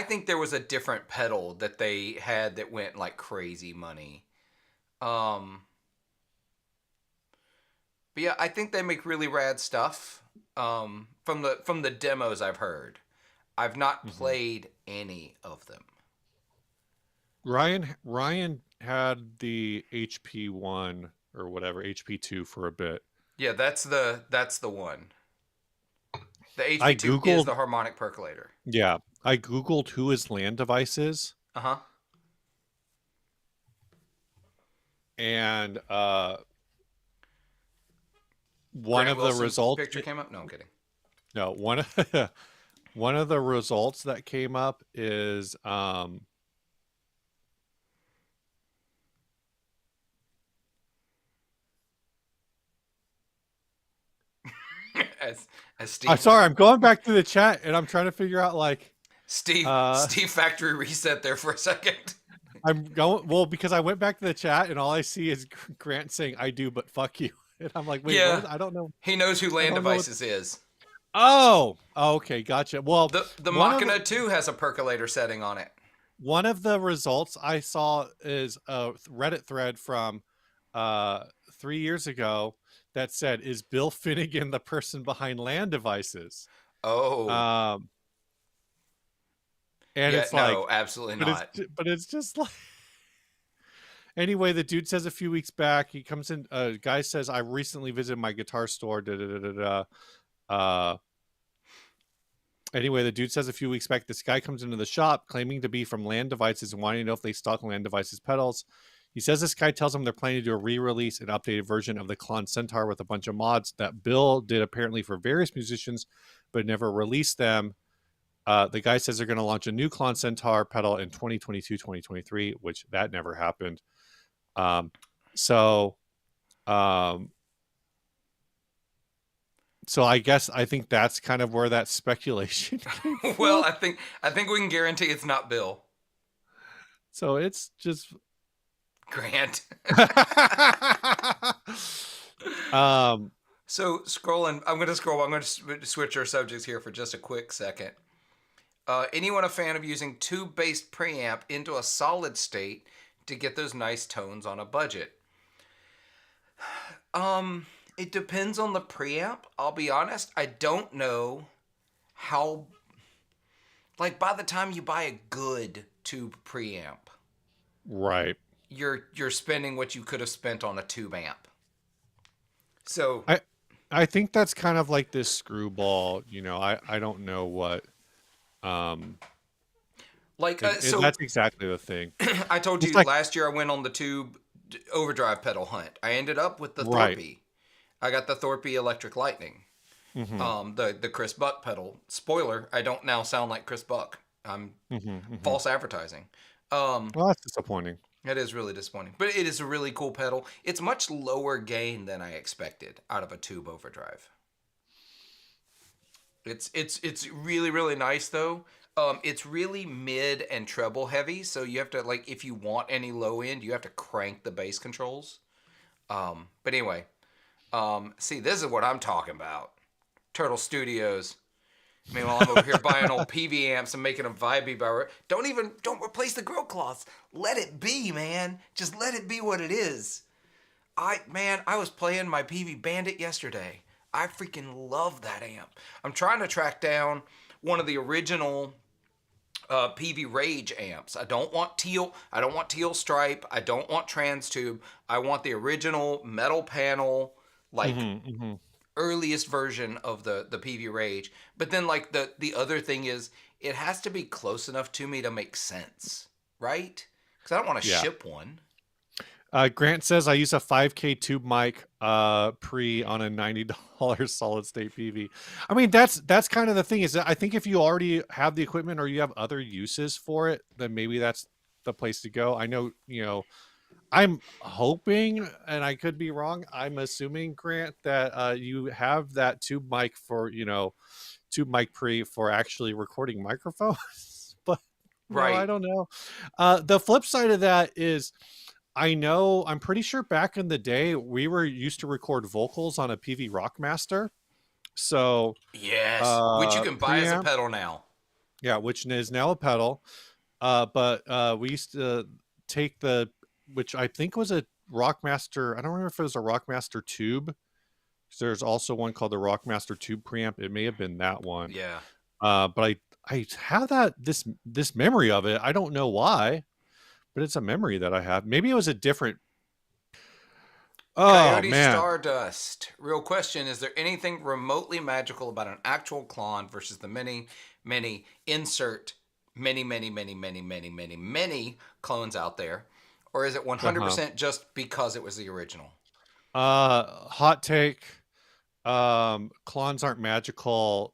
think there was a different pedal that they had that went like crazy money. Um, but yeah, I think they make really rad stuff. From the demos I've heard, I've not mhm. played any of them. Ryan had the HP1 or whatever, HP2 for a bit. Yeah, that's the one. The I HP2 is googled the harmonic percolator. yeah, I googled who his land device is, Uh huh. and one Grant of the Wilson's results picture came up. No, I'm kidding. no, one of one of the results that came up is as I'm Steve sorry, I'm going back to the chat and I'm trying to figure out like Steve factory reset there for a second. I'm going well because I went back to the chat and all I see is Grant saying I do but fuck you. And I'm like, wait, what Yeah, is I don't know. he knows who I Land don't know what Devices is. Oh, okay, gotcha. Well, The one of Machina 2 has a percolator setting on it. one of the results I saw is a Reddit thread from 3 years ago that said, "Is Bill Finnegan the person behind Land Devices?" Oh, Um, and yeah, it's like, no, absolutely but not. it's just like. Anyway, the dude says a few weeks back, he comes in. Guy says, "I recently visited my guitar store." Da, da, da, da, da. Uh, Anyway, the dude says a few weeks back, this guy comes into the shop claiming to be from Land Devices and wanting to know if they stock Land Devices pedals. He says this guy tells him they're planning to do a re-release, an updated version of the Klon Centaur with a bunch of mods that Bill did apparently for various musicians, but never released them. The guy says they're going to launch a new Klon Centaur pedal in 2022, 2023, which that never happened. Um, so, um, so I think that's kind of where that speculation came Well, from. I think we can guarantee it's not Bill So it's just Grant. um So scrolling, I'm going to scroll. I'm going to switch our subjects here for just a quick second. Anyone a fan of using tube-based preamp into a solid state to get those nice tones on a budget? It depends on the preamp. I'll be honest. I don't know how. Like by the time you buy a good tube preamp, right. you're spending what you could have spent on a tube amp. So I I think that's kind of like this screwball, I don't know what um like that's exactly the thing. I told It's you like last year I went on the tube overdrive pedal hunt. I ended up with the right. Thorpe. I got the Thorpe Electric Lightning. Mhm. The Chris Buck pedal. Spoiler: I don't now sound like Chris Buck. I'm Mhm. Mhm. false advertising. Um, Well, that's disappointing. it is really disappointing, but it is a really cool pedal. It's much lower gain than I expected out of a tube overdrive. It's really really nice though. It's really mid and treble heavy, so you have to like if you want any low end, you have to crank the bass controls. But anyway, see, this is what I'm talking about. Turtle Studios. Meanwhile, I'm over here buying old PV amps and making them vibey by. Don't replace the grill cloths. Let it be, man. Just let it be what it is. I was playing my PV Bandit yesterday. I freaking love that amp. I'm trying to track down one of the original PV Rage amps. I don't want teal. I don't want teal stripe. I don't want trans tube. I want the original metal panel, like Mhm. Mhm. earliest version of the PV Rage. But then like the other thing is it has to be close enough to me to make sense, right? Because I don't want to Yeah. ship one. Grant says I use a 5K tube mic pre on a $90 solid state PV. I mean, that's kind of the thing is that I think if you already have the equipment or you have other uses for it, then maybe that's the place to go. I know, I'm hoping, and I could be wrong. I'm assuming, Grant, that you have that tube mic for, tube mic pre for actually recording microphones. But I Right. don't know. The flip side of that is I'm pretty sure back in the day we were used to record vocals on a PV Rockmaster. So Yes. Which you can buy as a preamp, pedal now. yeah, which is now a pedal. But we used to take which I think was a Rockmaster. I don't remember if it was a Rockmaster tube. There's also one called the Rockmaster tube preamp. It may have been that one. Yeah. But I have this memory of it. I don't know why, but it's a memory that I have. Maybe it was a different. Oh Coyote man. Stardust. Real question: is there anything remotely magical about an actual clone versus the many insert many clones out there, or is it Uh-huh. 100% just because it was the original? Hot take. Clones aren't magical.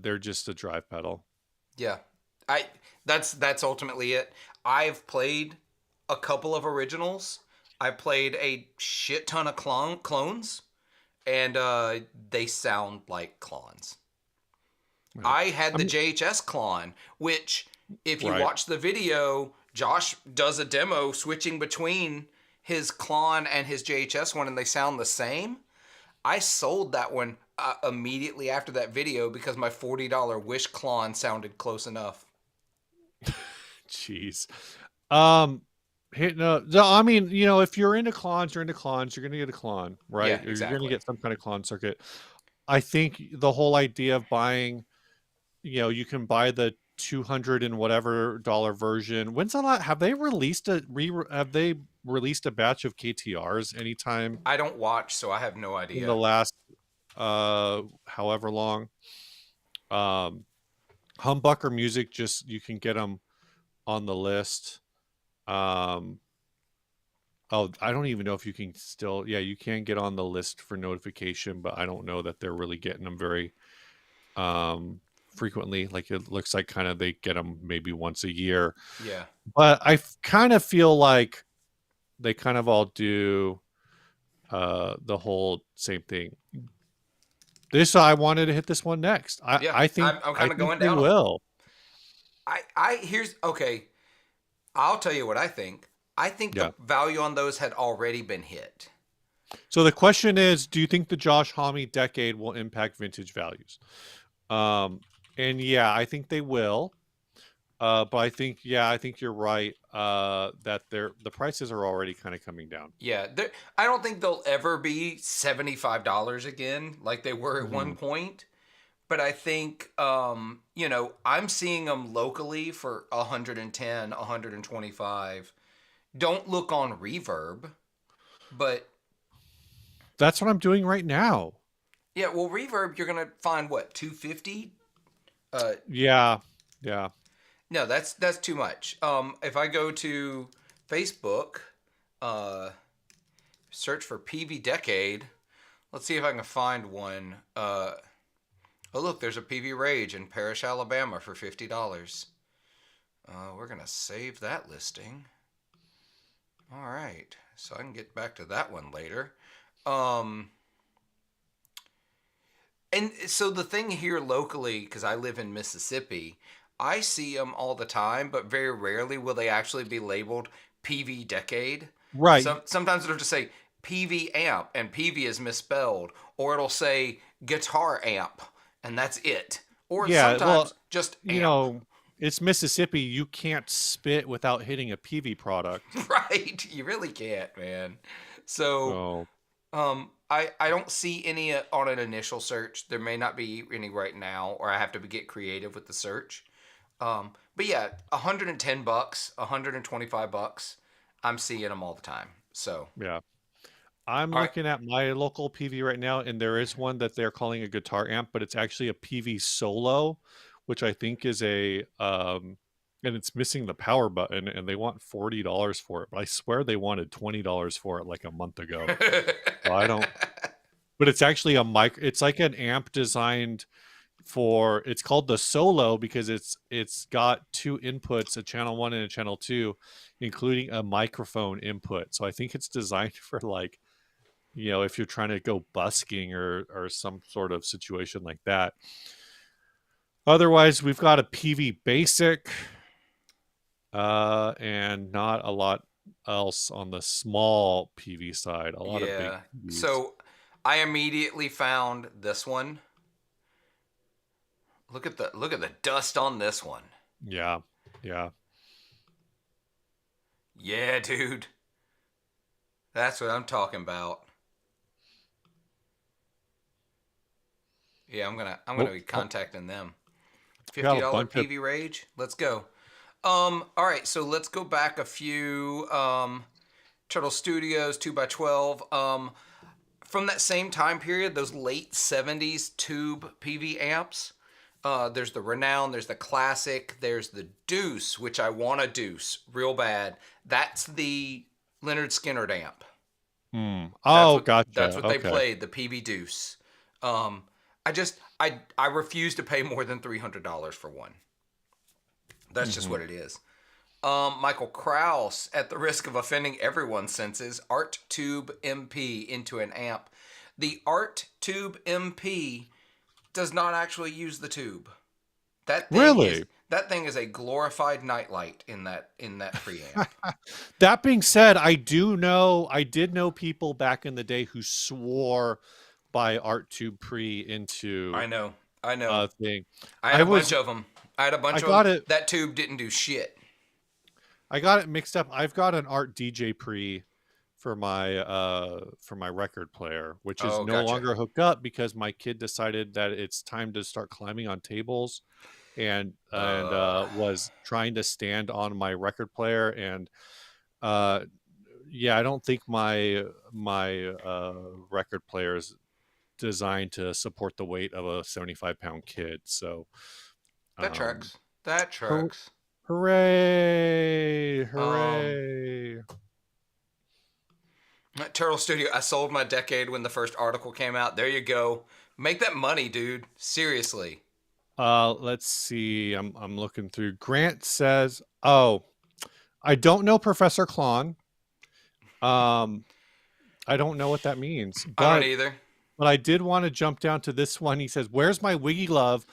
They're just a drive pedal. Yeah, I that's ultimately it. I've played a couple of originals. I played a shit ton of clones, and they sound like clones. Right. I had I the mean, JHS clone, which, if you right. watch the video, Josh does a demo switching between his clone and his JHS one, and they sound the same. I sold that one immediately after that video because my $40 Wish clone sounded close enough. Jeez. Um, I mean, if you're into clones, you're into clones. You're gonna get a clone, Yeah, right? Or you're gonna exactly. get some kind of clone circuit. I think the whole idea of buying, you can buy the 200 and whatever dollar version. When's the last? Have they released a batch of KTRs anytime I don't watch, so I have no in the idea. last however long? Um, Humbucker Music, just you can get them on the list. Um, Oh, I don't even know if you can still. Yeah, you can get on the list for notification, but I don't know that they're really getting them very frequently. Like it looks like kind of they get them maybe once a year. Yeah. But kind of feel like they kind of all do the whole same thing. I wanted to hit this one next. I Yeah. I think I'm I kind of think going they down them. will. Here's okay. I'll tell you what I think. I think the Yeah. value on those had already been hit. So the question is, do you think the Josh Homme decade will impact vintage values? Um, and yeah, I think they will. But I think you're right. That the prices are already kind of coming down. Yeah, I don't think they'll ever be $75 again like they were at one Hmm. point. But I think, I'm seeing them locally for 110, 125. Don't look on Reverb, but That's what I'm doing right now. yeah, well, Reverb you're gonna find what 250. Uh, Yeah, yeah. no, that's too much. If I go to Facebook, uh, search for PV Decade, let's see if I can find one. Oh look, there's a PV Rage in Parrish, Alabama for $50. We're gonna save that listing. All right, so I can get back to that one later. Um, and so the thing here locally, because I live in Mississippi, I see them all the time, but very rarely will they actually be labeled PV Decade. Right. Sometimes it'll just say PV Amp, and PV is misspelled, or it'll say Guitar Amp, and that's it. Or Yeah. Well, sometimes just you Amp. know, it's Mississippi. You can't spit without hitting a PV product. Right? You really can't, man. So, So I don't see any on an initial search. There may not be any right now, or I have to get creative with the search. But yeah, $110, $125. I'm seeing them all the time. So, yeah. I'm all right. looking at my local PV right now, and there is one that they're calling a guitar amp, but it's actually a PV Solo, which I think is and it's missing the power button, and they want $40 for it. But I swear they wanted $20 for it like a month ago. So I don't. But it's actually a mic. It's like an amp designed for. It's called the Solo because it's got two inputs, a channel one and a channel two, including a microphone input. So I think it's designed for like if you're trying to go busking or some sort of situation like that. Otherwise, we've got a PV Basic, and not a lot else on the small PV side. A lot of big Yeah. PVs. So, I immediately found this one. Look at the dust on this one. Yeah, yeah. Yeah, dude. That's what I'm talking about. Yeah, I'm gonna Oh, be oh, contacting them. got a $50 bunch of. PV Rage. Let's go. All right, so let's go back a few. Turtle Studios 2x12. From that same time period, those late 70s tube PV amps. There's the Renown, there's the Classic, there's the Deuce, which I want a Deuce real bad. That's the Leonard Skinner amp. That's Oh, what that's gotcha. what they Okay. played, the PV Deuce. Um, I refuse to pay more than $300 for one. That's just Hmm. what it is. Michael Krause, at the risk of offending everyone's senses, Art Tube MP into an amp. The Art Tube MP does not actually use the tube. That thing is Really? that thing is a glorified nightlight in that preamp. That being said, I did know people back in the day who swore by Art to pre I into know, I know. a thing. I had I a bunch was of them. I had a I bunch of them. got it. That tube didn't do shit. I got it mixed up. I've got an Art DJ Pre for my record player, which is Oh, no gotcha. longer hooked up because my kid decided that it's time to start climbing on tables, and Uh, was trying to stand on my record player, and uh yeah, I don't think my record player is designed to support the weight of a 75-pound kid. So that um tracks. That hur- tracks. hooray, Um, hooray. Turtle Studio. I sold my Decade when the first article came out. There you go. Make that money, dude. Seriously. Let's see. I'm looking through. Grant says, "Oh, I don't know Professor Klon. Um, I don't know what that means, I don't but either. I did want to jump down to this one. He says, "Where's my Wiggy love?"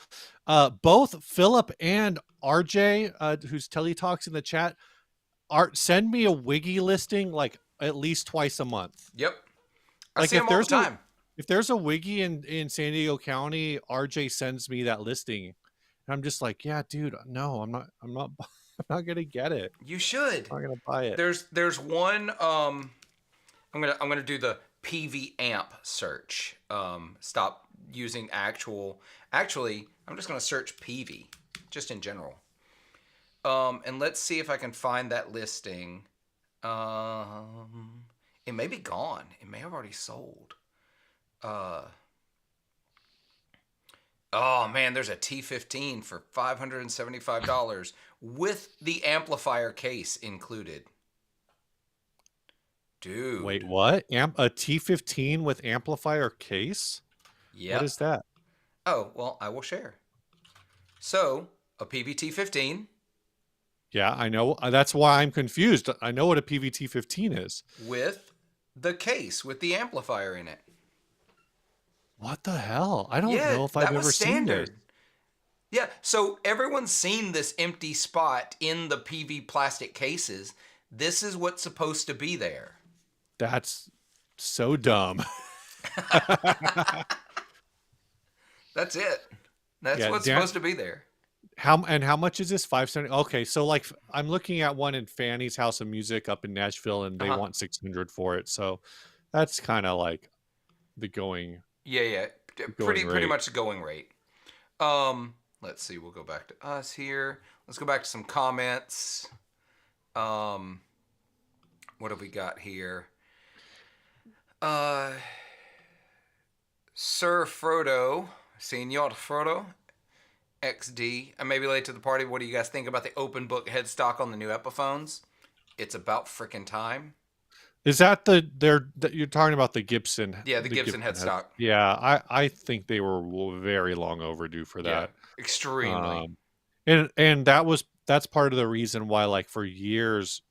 Both Philip and RJ, who's teletalks in the chat, send me a Wiggy listing like at least twice a month. Yep. I Like see them all the time. if there's a Wiggy in San Diego County, RJ sends me that listing, and I'm just like, yeah, dude, no, I'm not I'm not gonna get it. You should. I'm not gonna buy it. There's one. I'm gonna do the PV amp search. Stop using actual. Actually, I'm just gonna search PV, just in general. And let's see if I can find that listing. It may be gone. It may have already sold. Uh, oh man, there's a T15 for $575 with the amplifier case included. Wait, Dude. what? A T15 with amplifier case? What Yep. is that? Oh, well, I will share. So, a PVT 15 Yeah, I know. That's why I'm confused. I know what a PVT-15 is. with the case with the amplifier in it. What the hell? I don't Yeah, know if I've that was ever seen this. standard. Yeah, so everyone's seen this empty spot in the PV plastic cases. This is what's supposed to be there. That's so dumb. That's it. That's Yeah, what's Dan, supposed to be there. how much is this? 570. Okay, so like I'm looking at one in Fanny's House of Music up in Nashville, and they Uh-huh. want 600 for it. So that's kind of like the Yeah, yeah. going Pretty rate. much the going rate. Let's see. We'll go back to us here. Let's go back to some comments. Um, what have we got here? Uh, Sir Frodo, Senor Frodo, XD. I may be late to the party. What do you guys think about the open book headstock on the new Epiphones? It's about freaking time. Is that you're talking about the Gibson? Yeah, the The Gibson Gibson head. headstock. Yeah, I think they were very long overdue for Yeah, that. extremely. Um, and that's part of the reason why, like, for years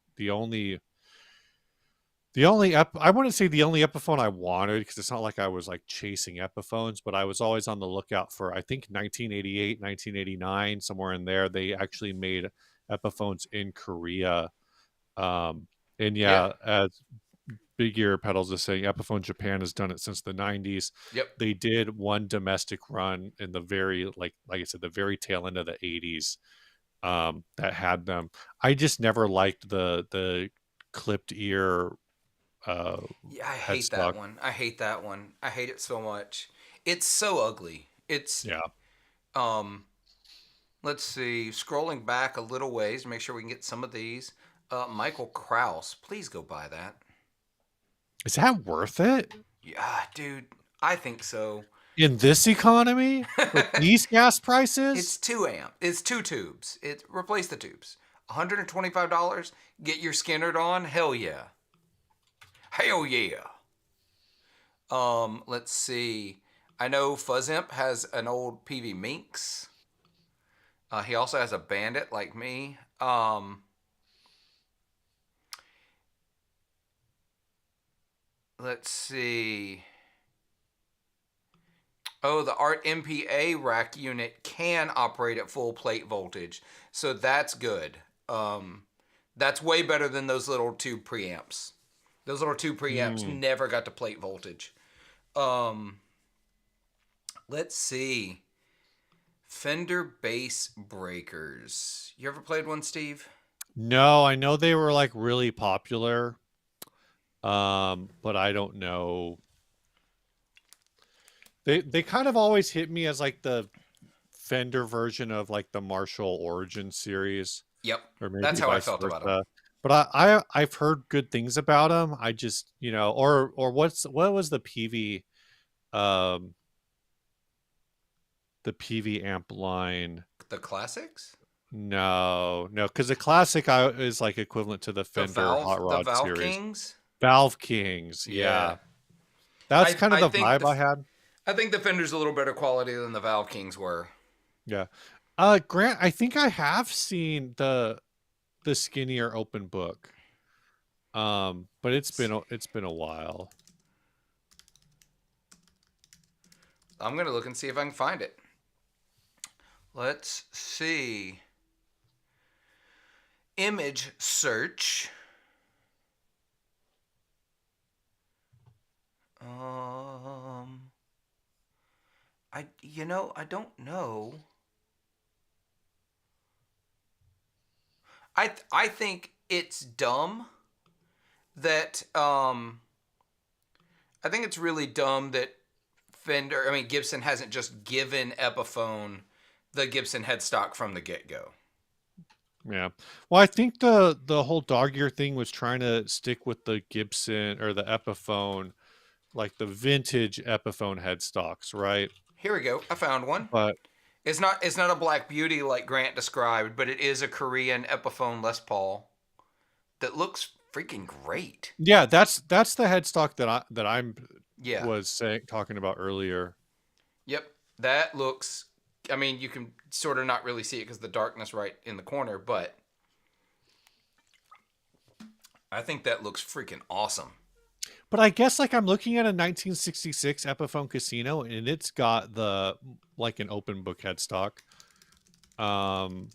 I wouldn't say the only Epiphone I wanted, because it's not like I was like chasing Epiphones, but I was always on the lookout for, I think, 1988, 1989, somewhere in there. They actually made Epiphones in Korea. Um, and Yeah. yeah, as Big Ear Pedals is saying, Epiphone Japan has done it since the 90s. Yep. They did one domestic run in the very, like I said, the very tail end of the 80s, that had them. I just never liked the clipped ear Yeah, I hate headstock. that one. I hate that one. I hate it so much. It's so ugly. It's Yeah. um let's see, scrolling back a little ways, make sure we can get some of these. Michael Kraus, please go buy that. Is that worth it Yeah, dude, I think so. in this economy with these gas It's prices? 2 amp. It's two tubes. It replace the tubes. $125. Get your Skinnerd on. Hell yeah. Hell yeah. Let's see. I know Fuzzimp has an old PV Minx. He also has a Bandit like me. Let's see. Oh, the Art MPA rack unit can operate at full plate voltage, so that's good. That's way better than those little tube preamps. Those little tube preamps Mm. never got to plate voltage. Um, let's see. Fender bass breakers. You ever played one, Steve? No, I know they were like really popular. But I don't know. They kind of always hit me as like the Fender version of like the Marshall Origin series, Yep, or maybe that's how I vice felt about them. versa. But I've heard good things about them. I just, or what was um the PV amp line? The classics, No, because the classic is like equivalent to the Fender Hot The Rod Valve series. Kings. Valve Kings, Yeah, yeah. That's kind of I the think vibe I had. I think the Fender's a little better quality than the Valve Kings were. Yeah. Grant, I think I have seen the skinnier open book. But it's been a while. I'm gonna look and see if I can find it. Let's see. Image search. Um, I don't know. I think it's dumb that I think it's really dumb that Gibson hasn't just given Epiphone the Gibson headstock from the get go. Yeah. Well, I think the whole dog ear thing was trying to stick with the Gibson or the Epiphone, like the vintage Epiphone headstocks, right? Here we go. I found one. But It's not a Black Beauty like Grant described, but it is a Korean Epiphone Les Paul that looks freaking great. yeah, that's the headstock that I'm Yeah. was saying talking about earlier. Yep. That looks. I mean, you can sort of not really see it because the darkness right in the corner, but I think that looks freaking awesome. But I guess like I'm looking at a 1966 Epiphone Casino and it's got the like an open book headstock. Um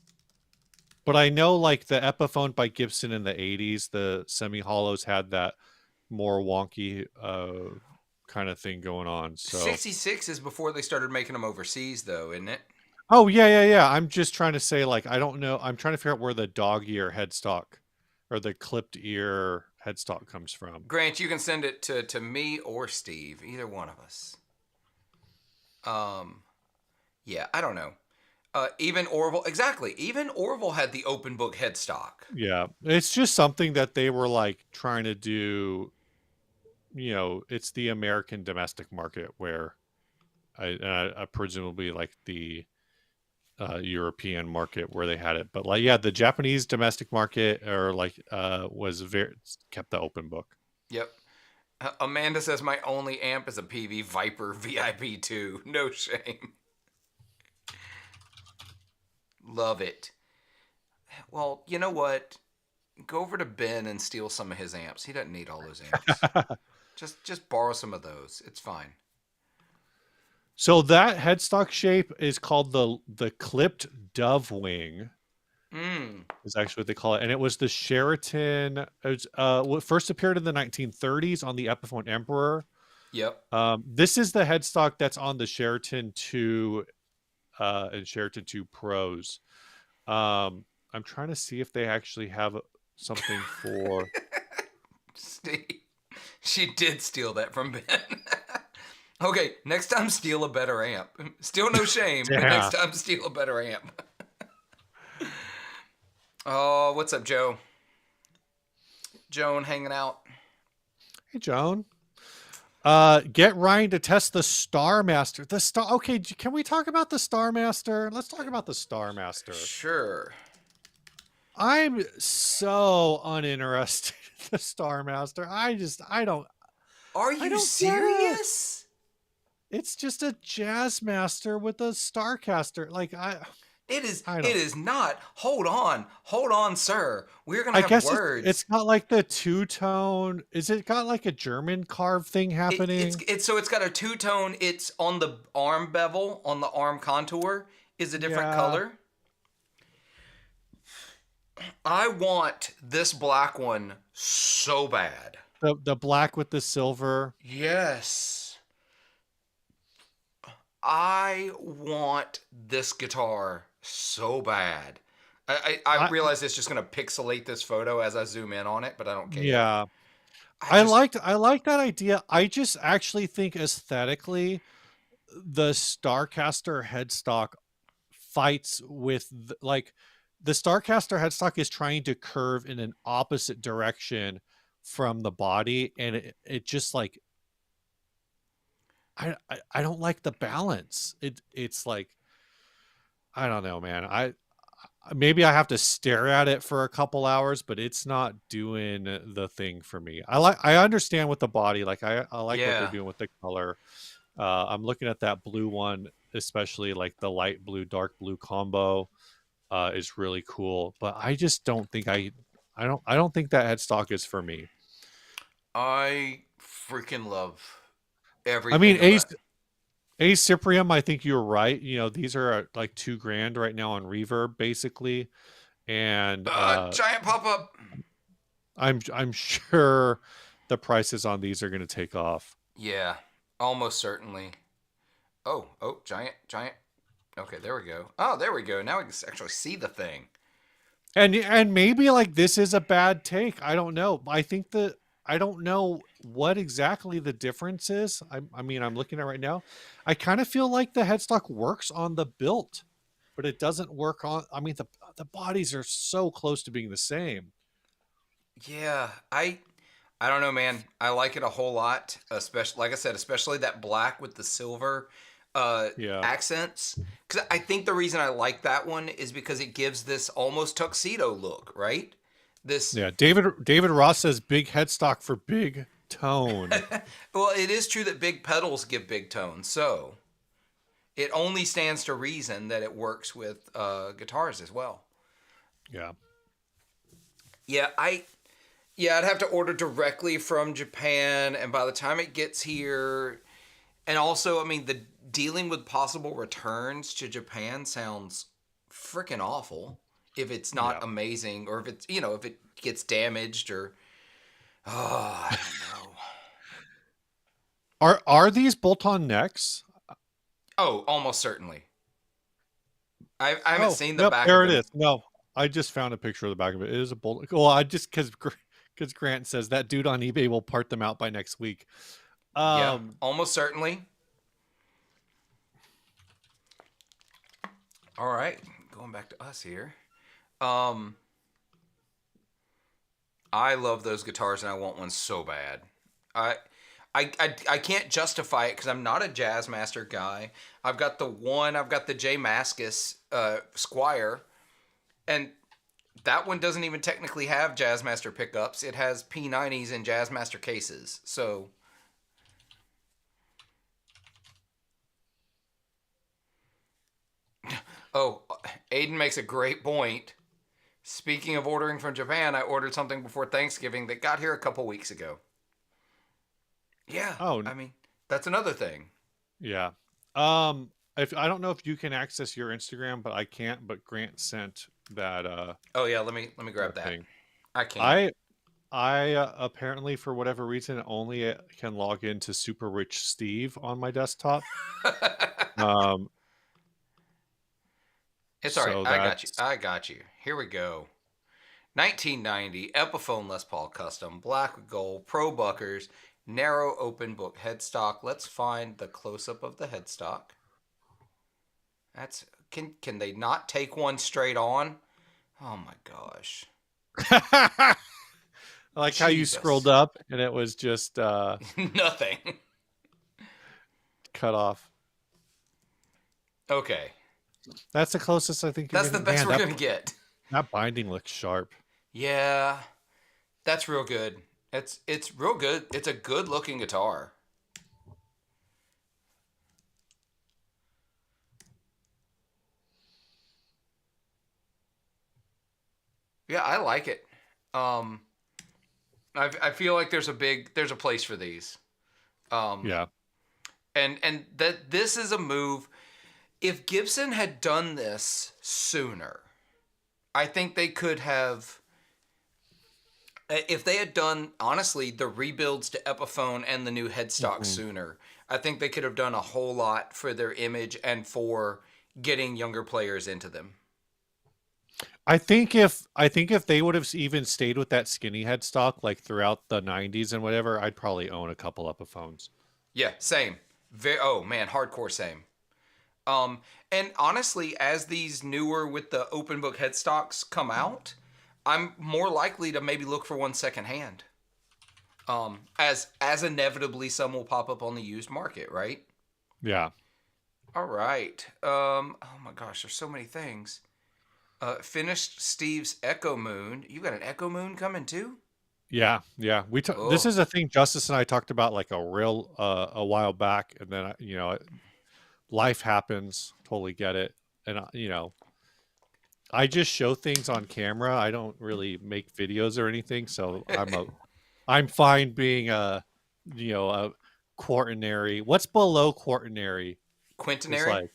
but I know like the Epiphone by Gibson in the 80s, the semi-hollows had that more wonky kind of thing going on. So 66 is before they started making them overseas, though, isn't it? oh yeah. I'm just trying to say like I don't know. I'm trying to figure out where the dog ear headstock or the clipped ear headstock comes from. Grant, you can send it to me or Steve, either one of us. Um, yeah, I don't know. Even Orville, exactly. Even Orville had the open book headstock. Yeah, it's just something that they were like trying to do. It's the American domestic market where I presumably like the European market where they had it, but like yeah, the Japanese domestic market or like was very kept the open book. Yep. Amanda says my only amp is a PV Viper VIP 2. No shame. Love it. Well, you know what? Go over to Ben and steal some of his amps. He doesn't need all those amps. Just borrow some of those. It's fine. So that headstock shape is called the clipped dove wing. Mm. Is actually what they call it, and it was the Sheraton. It was, what first appeared in the 1930s on the Epiphone Emperor. Yep. This is the headstock that's on the Sheraton 2 and Sheraton 2 Pros. I'm trying to see if they actually have something for. Steve, she did steal that from Ben. Okay, next time steal a better amp. Still no shame, but Yeah. next time steal a better amp. Oh, what's up, Joe? Joan hanging out. Hey, Joan. Get Ryan to test the Star Master. The Star. Okay, can we talk about the Star Master? Let's talk about the Star Master. Sure. I'm so uninterested in the Star Master. I don't. Are I you don't get it. serious? It's just a Jazz Master with a Starcaster. Like It is. I It don't. is not. Hold on, sir. We're gonna I have guess it's words. got like the two tone. Is it got like a German carve thing happening? So it's got a two tone. It's on the arm bevel, on the arm contour, is a different Yeah. color. I want this black one so bad. The black with the silver. Yes. I want this guitar so bad. I I realize it's just going to pixelate this photo as I zoom in on it, but I don't care. yeah. I just I like that idea. I just actually think aesthetically the Starcaster headstock fights with like the Starcaster headstock is trying to curve in an opposite direction from the body, and it just like I don't like the balance. It's like I don't know, man. I maybe I have to stare at it for a couple hours, but it's not doing the thing for me. I understand with the body, like I like what they're yeah. doing with the color. I'm looking at that blue one, especially like the light blue, dark blue combo is really cool. But I just don't think I don't think that headstock is for me. I freaking love I mean, everything about. A Cyprium, I think you're right. You know, these are like $2,000 right now on Reverb, basically, and Giant pop up. I'm sure the prices on these are going to take off. Yeah, almost certainly. Giant. Okay, there we go. Oh, there we go. Now we can actually see the thing. And maybe like this is a bad take. I don't know. I think that I don't know what exactly the difference is. I mean, I'm looking at it right now. I kind of feel like the headstock works on the built, but it doesn't work on. I mean, the bodies are so close to being the same. Yeah, I don't know, man. I like it a whole lot. Especially, like I said, especially that black with the silver uh, Yeah, accents. Because I think the reason I like that one is because it gives this almost tuxedo look, right? This, yeah. David Ross says big headstock for big tone. well, it is true that big pedals give big tones, so it only stands to reason that it works with guitars as well. Yeah. Yeah, I'd have to order directly from Japan, and by the time it gets here, and also, I mean, the dealing with possible returns to Japan sounds freaking awful if it's not Yeah. amazing, or if it's, if it gets damaged, or oh, I don't know. Are these bolt-on necks? Oh, almost certainly. I haven't Oh, seen the yep, back of there it them. is. No, I just found a picture of the back of it. It is a bolt. Well, I just because Grant says that dude on eBay will part them out by next week. Yeah, Um, almost certainly. All right, going back to us here. Um, I love those guitars, and I want one so bad. I I can't justify it because I'm not a Jazzmaster guy. I've got the J Mascis Squire, and that one doesn't even technically have Jazzmaster pickups. It has P90s and Jazzmaster cases. So, oh, Aiden makes a great point. Speaking of ordering from Japan, I ordered something before Thanksgiving that got here a couple weeks ago. Yeah, oh I mean, that's another thing. yeah. If I don't know if you can access your Instagram, but I can't. But Grant sent that Oh yeah, let me grab that that. thing. I can. I apparently for whatever reason only can log into Super Rich Steve on my desktop. Um, It's all right. so I got you. that's I got you. Here we go. 1990 Epiphone Les Paul Custom, black with gold, pro buckers, narrow open book headstock. Let's find the close up of the headstock. That's can they not take one straight on? Oh my gosh. I like how you scrolled Jesus. up and it was just Nothing. cut off. Okay. That's the closest I think you're That's the gonna. best Man, we're gonna get. that binding looks sharp. Yeah. That's real good. It's real good. It's a good looking guitar. Yeah, I like it. Um I feel like there's a place for these. Um Yeah. and that this is a move. If Gibson had done this sooner, I think they could have. If they had done honestly the rebuilds to Epiphone and the new headstock Mhm. sooner, I think they could have done a whole lot for their image and for getting younger players into them. I think if they would have even stayed with that skinny headstock like throughout the 90s and whatever, I'd probably own a couple Epiphones. Yeah, same. Oh man, hardcore same. And honestly, as these newer with the open book headstocks come out, I'm more likely to maybe look for one secondhand. As inevitably some will pop up on the used market, right? Yeah. All right. Oh my gosh, there's so many things. Finished Steve's Echo Moon. You got an Echo Moon coming too? Yeah, yeah. This Oh, is a thing Justice and I talked about like a while back, and then life happens. Totally get it, and I just show things on camera. I don't really make videos or anything, so I'm fine being a quaternary. What's below quaternary is Quintenary. like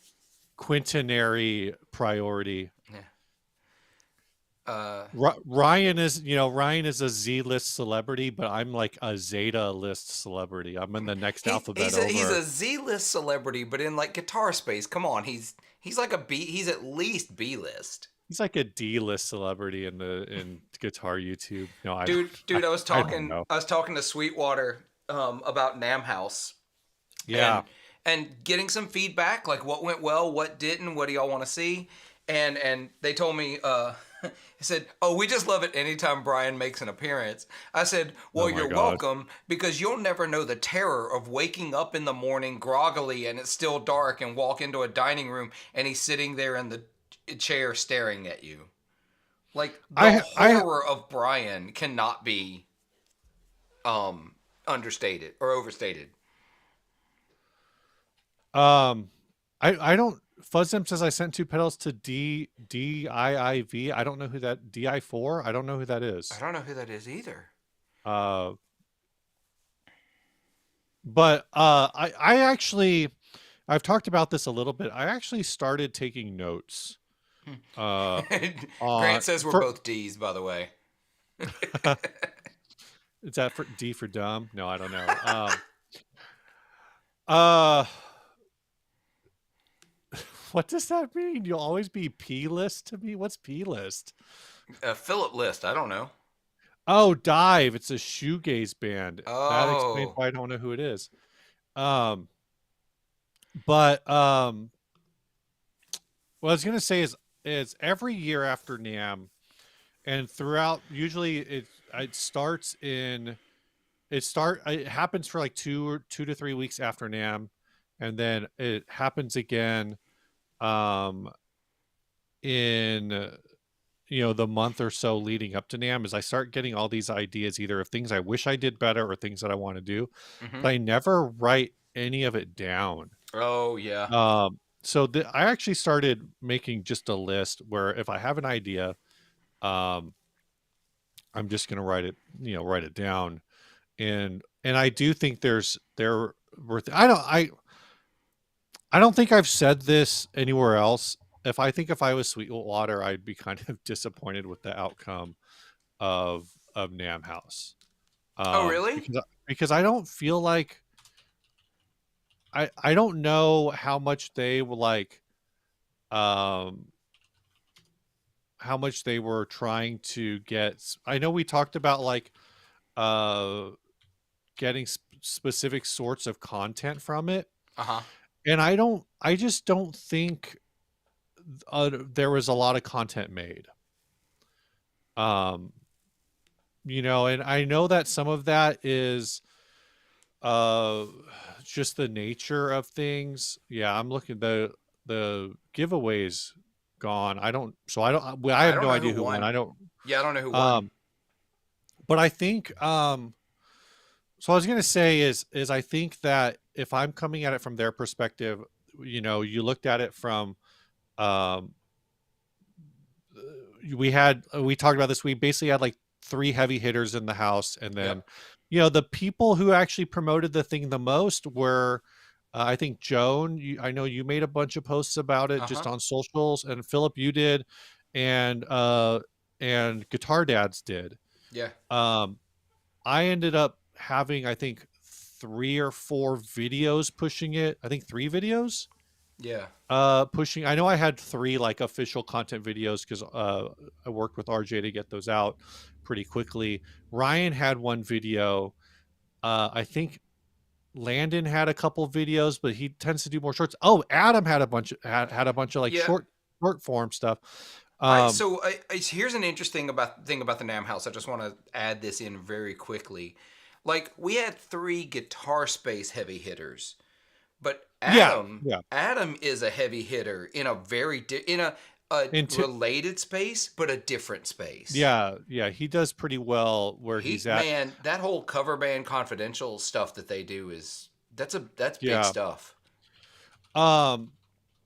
quintenary priority. Yeah. Uh, Ryan is a Z list celebrity, but I'm like a Zeta list celebrity. I'm in the next alphabet he's over. a Z list celebrity, but in like guitar space. Come on, he's like a B. He's at least B list. He's like a D list celebrity in guitar YouTube. No, I don't. Dude, I don't know. I was talking to Sweetwater about Nam House Yeah, and getting some feedback, like what went well, what didn't, what do y'all want to see, and they told me he said, "Oh, we just love it anytime Brian makes an appearance." I said, "Well, oh my you're god. welcome because you'll never know the terror of waking up in the morning groggily and it's still dark and walk into a dining room and he's sitting there in the chair staring at you." Like the I horror of Brian cannot be um understated or overstated. um I don't. Fuzzim says I sent two pedals to DIIV. I don't know who that DI4. I don't know who that I is. don't know who that is either. Uh, but I actually I've talked about this a little bit. I actually started taking notes uh Grant on says we're for both D's, by the way. is that for D for dumb? No, I don't know. Uh what does that mean? You'll always be P list to me? What's P list? Philip List, I don't know. Oh, Dive. It's a shoegaze band. That explains Oh, why I don't know who it is. Um but what I was gonna say is every year after NAM and throughout usually it starts in it happens for like 2 to 3 weeks after NAM, and then it happens again um in the month or so leading up to NAM. As I start getting all these ideas either of things I wish I did better or things that I want to do, mm-hmm. but I never write any of it down. Oh yeah. I actually started making just a list where if I have an idea, um I'm just going to write it down. And I do think there worth. I don't think I've said this anywhere else. If I was Sweetwater, I'd be kind of disappointed with the outcome of Nam House. Oh really? Because I don't feel like I don't know how much they were like um how much they were trying to get. I know we talked about like uh getting specific sorts of content from it, Uh huh. and I just don't think there was a lot of content made. um and I know that some of that is uh just the nature of things. Yeah, I'm looking. The giveaways gone. I I have don't no know who idea who won. won. I don't. Yeah, I don't know who won. um but I think so I was going to say is I think that if I'm coming at it from their perspective, you looked at it from um we talked about this. We basically had like three heavy hitters in the house, and then Yep. the people who actually promoted the thing the most were I think Joan. I know you made a bunch of posts about it Uh just huh. on socials, and Philip, you did, and Guitar Dads did. Yeah. um I ended up having, I think, 3 or 4 videos pushing it. I think 3 videos. Yeah. Pushing. I know I had 3 like official content videos because I worked with RJ to get those out pretty quickly. Ryan had one video. I think Landon had a couple videos, but he tends to do more shorts. Oh, Adam had a bunch of like Yeah. short form stuff. I Um, so here's an interesting thing about the Nam House. I just want to add this in very quickly. Like we had 3 guitar space heavy hitters, but yeah, Adam yeah. Adam is a heavy hitter in a in a Into related space, but a different space. yeah, yeah. He does pretty well where he's He at. man, that whole cover band confidential stuff that they do is that's big Yeah. stuff. Um,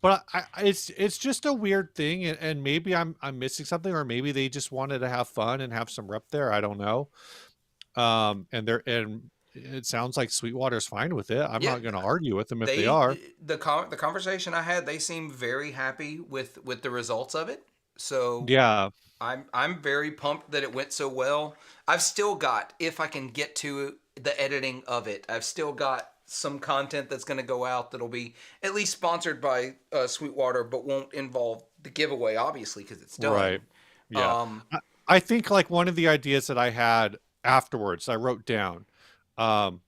but it's just a weird thing, and maybe I'm missing something, or maybe they just wanted to have fun and have some rep there. I don't know. And it sounds like Sweetwater's fine with it. I'm Yeah, not going to argue with them if they they are. the conversation I had, they seem very happy with the results of it. So Yeah, I'm very pumped that it went so well. I've still got, if I can get to the editing of it, I've still got some content that's going to go out that'll be at least sponsored by Sweetwater, but won't involve the giveaway, obviously, because it's right. done. Yeah. Um, I, I think like one of the ideas that I had afterwards, I wrote down. Um,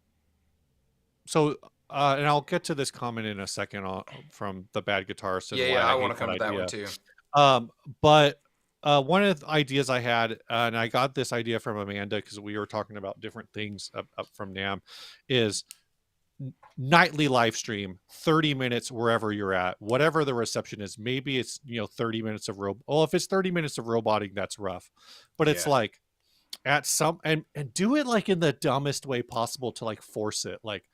so and I'll get to this comment in a second from the bad guitarist and yeah, yeah, why I I want hate to that come to that one idea. too. But one of the ideas I had, and I got this idea from Amanda because we were talking about different things up from NAM, is nightly live stream, 30 minutes wherever you're at, whatever the reception is. Maybe it's 30 minutes of well, if it's 30 minutes of roboting, that's rough. But it's Yeah. like at some and do it like in the dumbest way possible to like force it. Like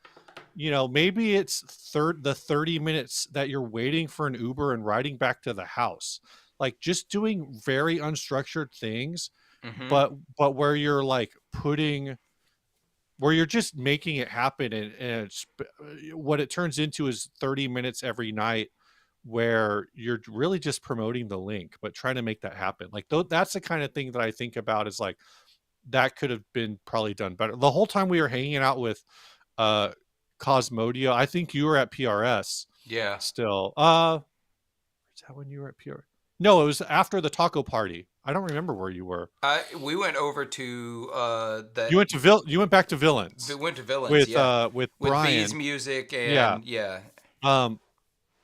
maybe it's the 30 minutes that you're waiting for an Uber and riding back to the house, like just doing very unstructured things, Mm-hmm. but where you're like where you're just making it happen, and what it turns into is 30 minutes every night where you're really just promoting the link but trying to make that happen. Like that's the kind of thing that I think about, is like that could have been probably done better. The whole time we were hanging out with uh Cosmodia, I think you were at PRS Yeah. still. Is that when you were at PRS? No, it was after the taco party. I don't remember where you were. We went over to You went back to Villains went to Villains, yeah, with with V's Brian. music Yeah. and yeah. Um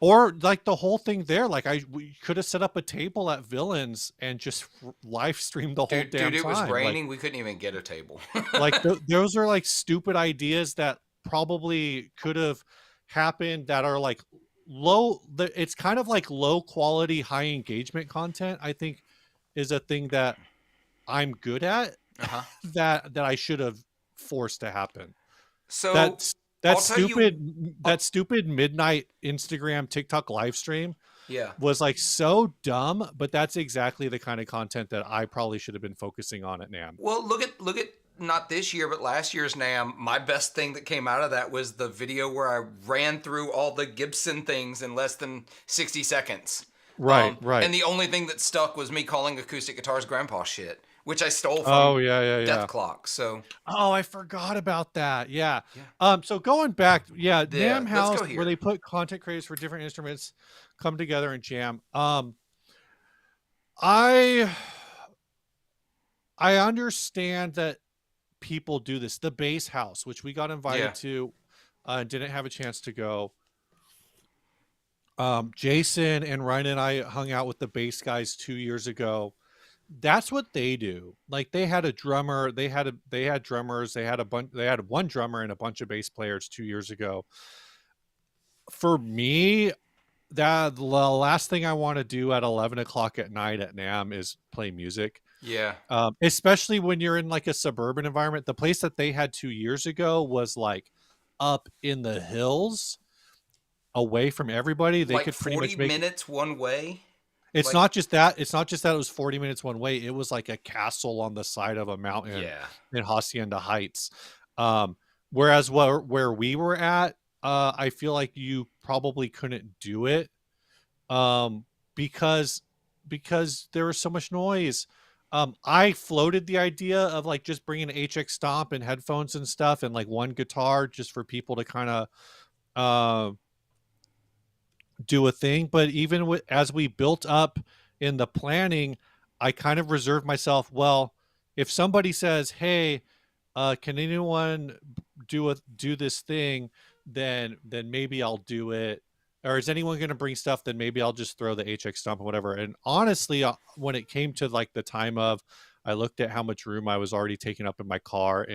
or like the whole thing there, like we could have set up a table at Villains and just live streamed the whole Dude, damn it was time. raining. We couldn't even get a table. Those are like stupid ideas that probably could have happened, that are like it's kind of like low quality, high engagement content, I think, is a thing that I'm good at, Uh-huh. that I should have forced to happen. So That's I'll tell you, that stupid midnight Instagram TikTok live stream yeah. was like so dumb, but that's exactly the kind of content that I probably should have been focusing on at NAM. Well, look at not this year, but last year's NAM. My best thing that came out of that was the video where I ran through all the Gibson things in less than 60 seconds. Right, right. And the only thing that stuck was me calling acoustic guitars grandpa shit, which I stole Oh from yeah, yeah, Death yeah. Clock. So Oh, I forgot about that. Yeah. yeah, So going back, yeah, yeah. NAM Let's House, go where they here. put content creators for different instruments come together and jam. I I understand that people do this. The Bass House, which we got Yeah, invited to, didn't have a chance to go. Jason and Ryan and I hung out with the bass guys 2 years ago. That's what they do. Like they had a drummer, they had drummers, they had one drummer and a bunch of bass players 2 years ago. For me, that the last thing I want to do at 11 o'clock at night at NAM is play music. yeah. Especially when you're in like a suburban environment. The place that they had 2 years ago was like up in the hills, away from everybody. They Like could pretty 40 much make minutes one way. It's Like not just that. It's not just that it was 40 minutes one way. It was like a castle on the side of a mountain yeah, in Hacienda Heights. Um, whereas where we were at, I feel like you probably couldn't do it, um, because there was so much noise. I floated the idea of like just bringing an HX Stomp and headphones and stuff, and like one guitar just for people to kind of do a thing. But even as we built up in the planning, I kind of reserved myself. Well, if somebody says, "Hey, can anyone do this thing?" Then maybe I'll do it. Or is anyone going to bring stuff? Then maybe I'll just throw the HX stump or whatever. And honestly, when it came to like the time of, I looked at how much room I was already taking up in my car,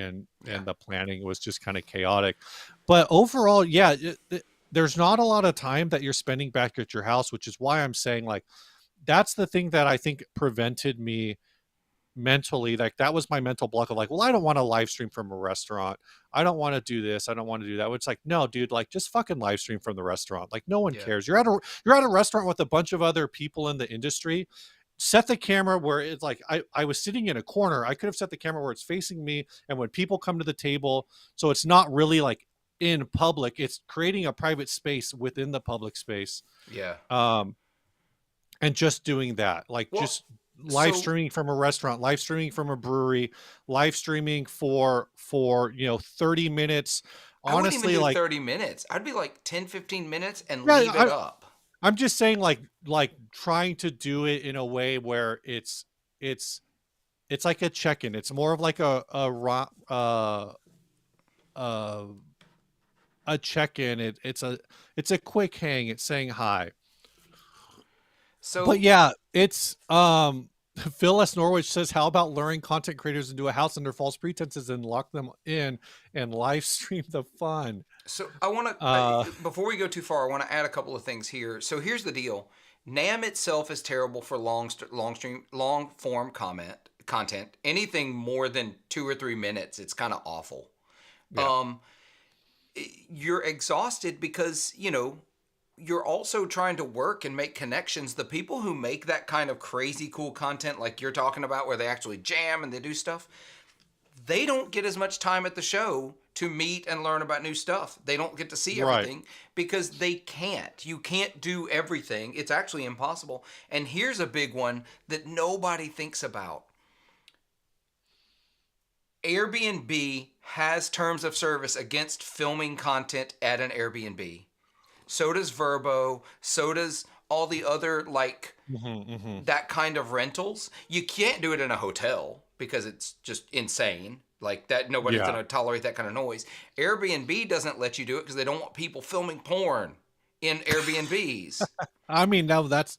Yeah. and the planning was just kind of chaotic. But overall, yeah, there's not a lot of time that you're spending back at your house, which is why I'm saying like that's the thing that I think prevented me mentally. Like that was my mental block of like, well, I don't want to live stream from a restaurant. I don't want to do this. I don't want to do that. It's like, no, dude, like just fucking live stream from the restaurant. Like no one Yeah. cares. You're at a restaurant with a bunch of other people in the industry. Set the camera where it's like I was sitting in a corner. I could have set the camera where it's facing me, and when people come to the table, so it's not really like in public. It's creating a private space within the public space. Yeah. Um, and just doing that, like Well, just live so streaming from a restaurant, live streaming from a brewery, live streaming for 30 minutes. I wouldn't even Honestly, do like 30 minutes. I'd be like 10, 15 minutes and yeah, leave it up. I'm just saying like trying to do it in a way where it's it's like a check-in. It's more of like uh a check-in. It's a quick hang. It's saying hi. But So, yeah, it's Phil S. Norwich says, how about luring content creators into a house under false pretenses and lock them in and live stream the fun? so I want Uh to, before we go too far, I want to add a couple of things here. So here's the deal. NAM itself is terrible for long form content. Anything more than 2 or 3 minutes, it's kind of awful. yeah. Um, you're exhausted because you're also trying to work and make connections. The people who make that kind of crazy cool content like you're talking about, where they actually jam and they do stuff, they don't get as much time at the show to meet and learn about new stuff. They don't get to see Right. everything because they can't. You can't do everything. It's actually impossible. And here's a big one that nobody thinks about. Airbnb has terms of service against filming content at an Airbnb. So does Verbo. So does all the other like Hmm. that kind of rentals. You can't do it in a hotel because it's just insane. Like that, nobody's Yeah. gonna tolerate that kind of noise. Airbnb doesn't let you do it because they don't want people filming porn in Airbnbs. I mean, now that's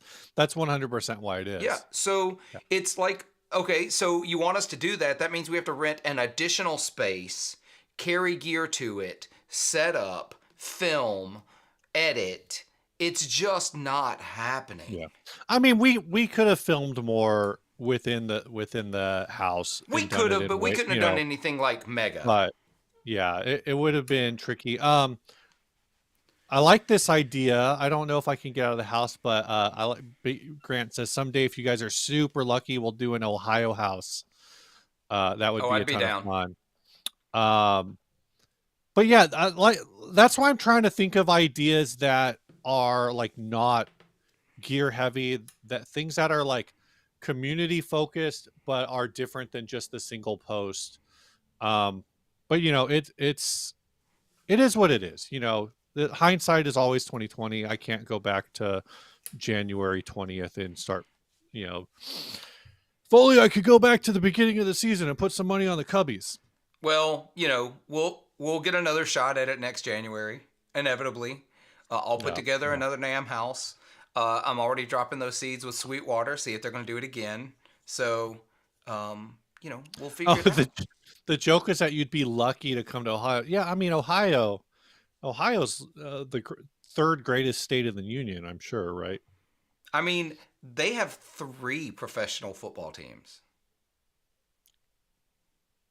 100% why it Yeah. is. So Yeah. it's like, okay, so you want us to do that. That means we have to rent an additional space, carry gear to it, set up, film, edit. It's just not happening. Yeah. I mean, we could have filmed more within the house We and done could it have, in but we way, couldn't have done anything like mega. but yeah, it would have been tricky. I like this idea. I don't know if I can get out of the house, but I like Grant says someday if you guys are super lucky, we'll do an Ohio house. That would Oh, be a I'd be ton of down. fun. Um, but yeah, like that's why I'm trying to think of ideas that are like not gear heavy, that things that are like community focused but are different than just the single post. Um, but it is what it is. The hindsight is always 2020. I can't go back to January 20th and start, you know, if only I could go back to the beginning of the season and put some money on the Cubbies. Well, we'll get another shot at it next January, inevitably. I'll put Yeah, together yeah. another NAM house. I'm already dropping those seeds with Sweetwater, see if they're going to do it again. So, we'll Oh, figure it the out. the joke is that you'd be lucky to come to Ohio. Yeah, I mean Ohio's the third greatest state in the union, I'm sure, right? I mean, they have 3 professional football teams.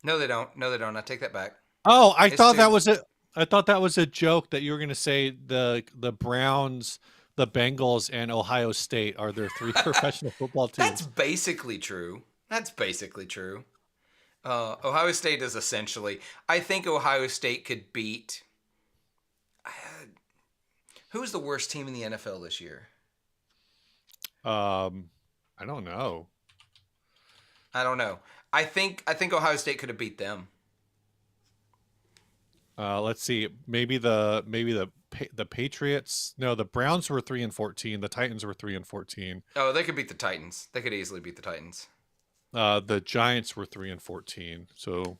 No, they don't. No, they don't. I take that back. Oh, It's 2. I thought that was a joke that you were going to say the Browns, the Bengals, and Ohio State are their three professional football That's teams. basically true. That's basically true. Ohio State is essentially. I think Ohio State could beat. Who's the worst team in the NFL this year? Um, I don't know. I don't know. I think Ohio State could have beat them. Let's see. Maybe the the Patriots. No, the Browns were 3-14. The Titans were 3-14. Oh, they could beat the Titans. They could easily beat the Titans. The Giants were 3-14. So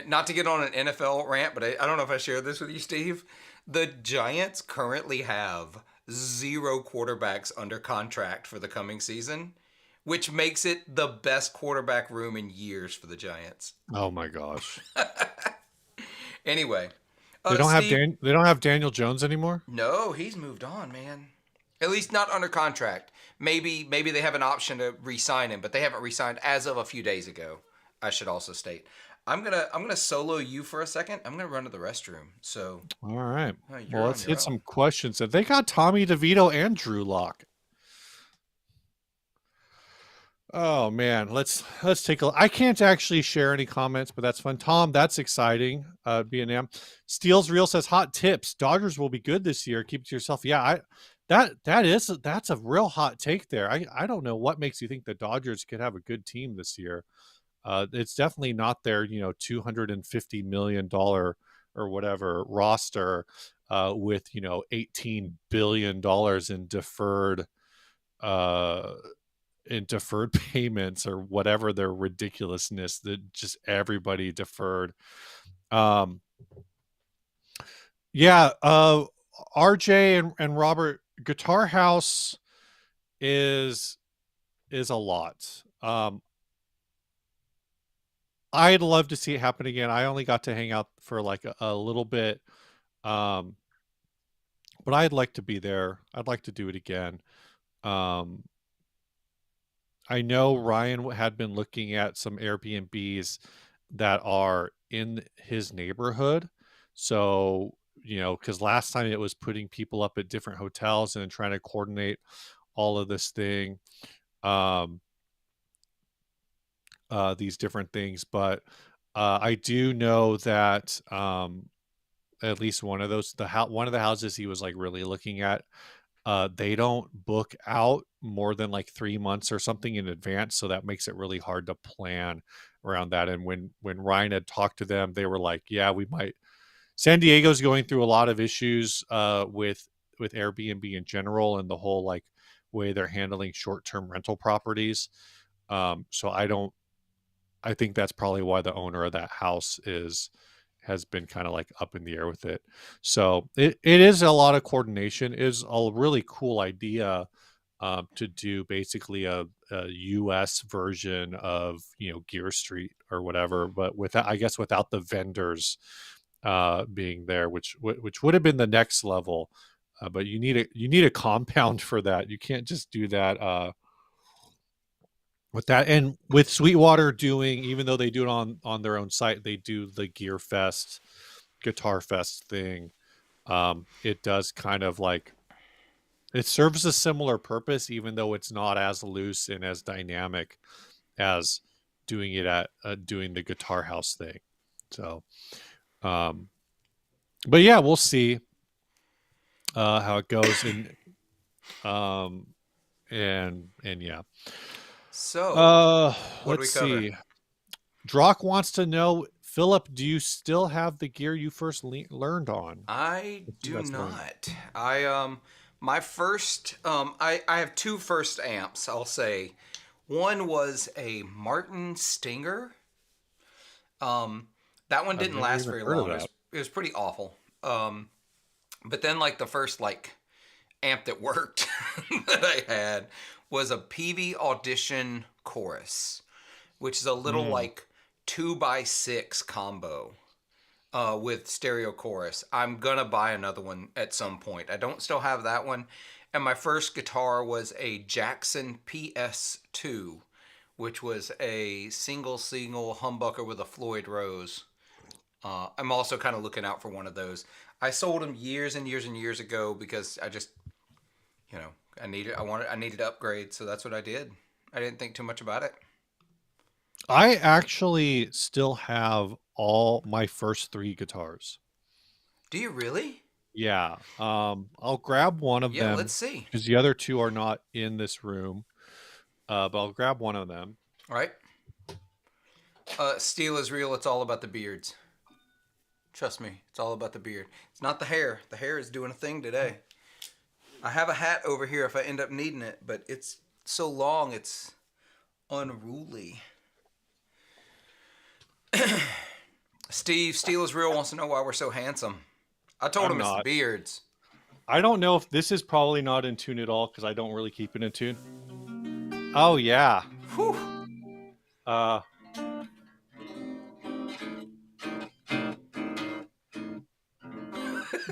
Not to get on an NFL rant, but I don't know if I shared this with you, Steve. The Giants currently have 0 quarterbacks under contract for the coming season, which makes it the best quarterback room in years for the Giants. oh my gosh, Anyway, they don't have Steve, They don't have Daniel Jones anymore. no, he's moved on, man. At least not under contract. Maybe they have an option to re-sign him, but they haven't re-signed as of a few days ago. I should also state. I'm gonna solo you for a second. I'm gonna run to the restroom. So All right. Well, you're on let's your hit own. some questions. They got Tommy DeVito and Drew Lock. Oh man, let's take a. I can't actually share any comments, but that's fun. Tom, that's exciting. B&M. Steels Real says hot tips. Dodgers will be good this year. Keep it to yourself. Yeah, that's a real hot take there. I don't know what makes you think the Dodgers could have a good team this year. It's definitely not their $250 million or whatever roster with $18 billion uh in deferred payments or whatever their ridiculousness that just everybody deferred. Um, yeah, RJ and Robert, Guitar House is a lot. I'd love to see it happen again. I only got to hang out for like a little bit. Um, but I'd like to be there. I'd like to do it again. Um, I know Ryan had been looking at some Airbnbs that are in his neighborhood. So, because last time it was putting people up at different hotels and trying to coordinate all of this thing, um, these different things. But I do know that at least one of those, one of the houses he was like really looking at, they don't book out more than like 3 months or something in advance, so that makes it really hard to plan around that. And when Ryan had talked to them, they were like, yeah, we might. San Diego's going through a lot of issues with Airbnb in general and the whole like way they're handling short-term rental properties. So I think that's probably why the owner of that house has been kind of like up in the air with it. So it is a lot of coordination. It is a really cool idea to do basically a US version of Gear Street or whatever, but without, I guess, without the vendors being there, which would have been the next level. But you need a compound for that. You can't just do that with that. And with Sweetwater doing, even though they do it on their own site, they do the Gear Fest, Guitar Fest thing. It does kind of like, it serves a similar purpose, even though it's not as loose and as dynamic as doing it at doing the Guitar House thing. So but yeah, we'll see how it goes. Um and yeah. So, what do we Let's cover? see. Drock wants to know, Philip, do you still have the gear you first learned on? I Let's see, do that's learned. not. My first I have two first amps, I'll say. One was a Martin Stinger. That one I've didn't never last even very heard of long. that. It was pretty awful. But then like the first like amp that worked that I had was a PV Audition Chorus, which is a little Mm. like 2x6 combo with stereo chorus. I'm gonna buy another one at some point. I don't still have that one. And my first guitar was a Jackson PS2, which was a single humbucker with a Floyd Rose. I'm also kind of looking out for one of those. I sold them years and years and years ago because I just, you know, I needed to upgrade, so that's what I did. I didn't think too much about it. I actually still have all my first three guitars. Do you really? Yeah. I'll grab one of Yeah, let's them see. because the other two are not in this room. But I'll grab one of them. All right. Steel is real. It's all about the beards. Trust me, it's all about the beard. It's not the hair. The hair is doing a thing today. I have a hat over here if I end up needing it, but it's so long it's unruly. Steve, Steel is Real wants to know why we're so handsome. I told I'm him it's the not. beards. I don't know if this is probably not in tune at all because I don't really keep it in tune. Oh yeah. Whew. Uh,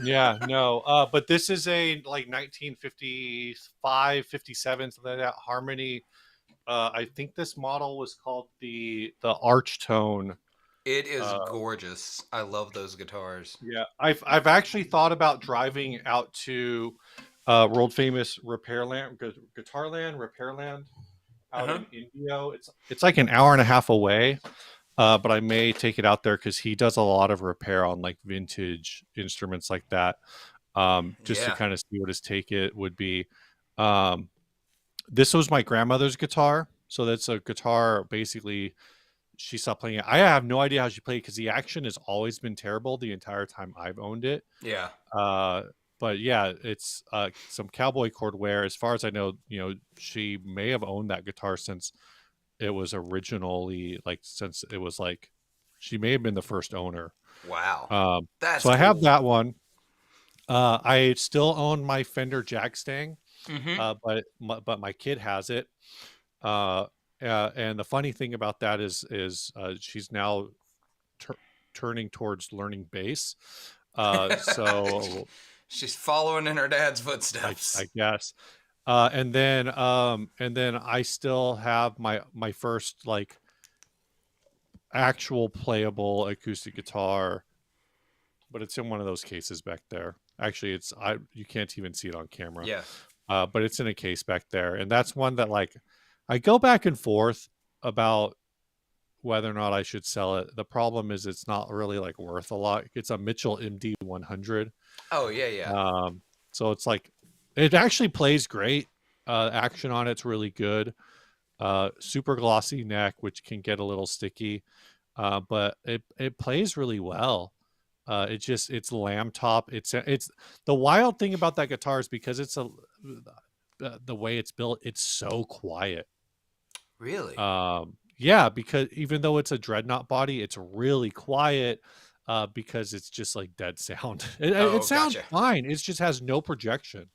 yeah, no. But this is a like 1955, 57, something like that. Harmony. I think this model was called the Arch Tone. It is Uh, gorgeous. I love those guitars. yeah, I've actually thought about driving out to world famous Guitarland, Repairland Uh out huh. in Indio. It's like an hour and a half away. But I may take it out there because he does a lot of repair on like vintage instruments like that. Just to Yeah. kind of see what his take it would be. Um, this was my grandmother's guitar, so that's a guitar. Basically, she stopped playing it. I have no idea how she played because the action has always been terrible the entire time I've owned it. Yeah. Uh, but yeah, it's some cowboy chord wear. As far as I know, she may have owned that guitar since it was originally like since it was like she may have been the first owner. Wow. Um, That's so I have cool. that one. I still own my Fender Jagstang, Mm-hmm. but my kid has it. Uh, and the funny thing about that is she's now tur turning towards learning bass. So She's following in her dad's I footsteps. guess. And then I still have my first like actual playable acoustic guitar, but it's in one of those cases back there. Actually, you can't even see it on camera. Yeah. But it's in a case back there, and that's one that like I go back and forth about whether or not I should sell it. The problem is it's not really like worth a lot. It's a Mitchell MD 100. Oh yeah, yeah. Um, so it's like it actually plays great. Action on it's really good. Super glossy neck, which can get a little sticky, but it plays really well. It's lamb top. It's the wild thing about that guitar is because the way it's built, it's so quiet. Really? Yeah, because even though it's a dreadnought body, it's really quiet. Because it's just like dead sound. It Oh, sounds gotcha. fine. It just has no projection.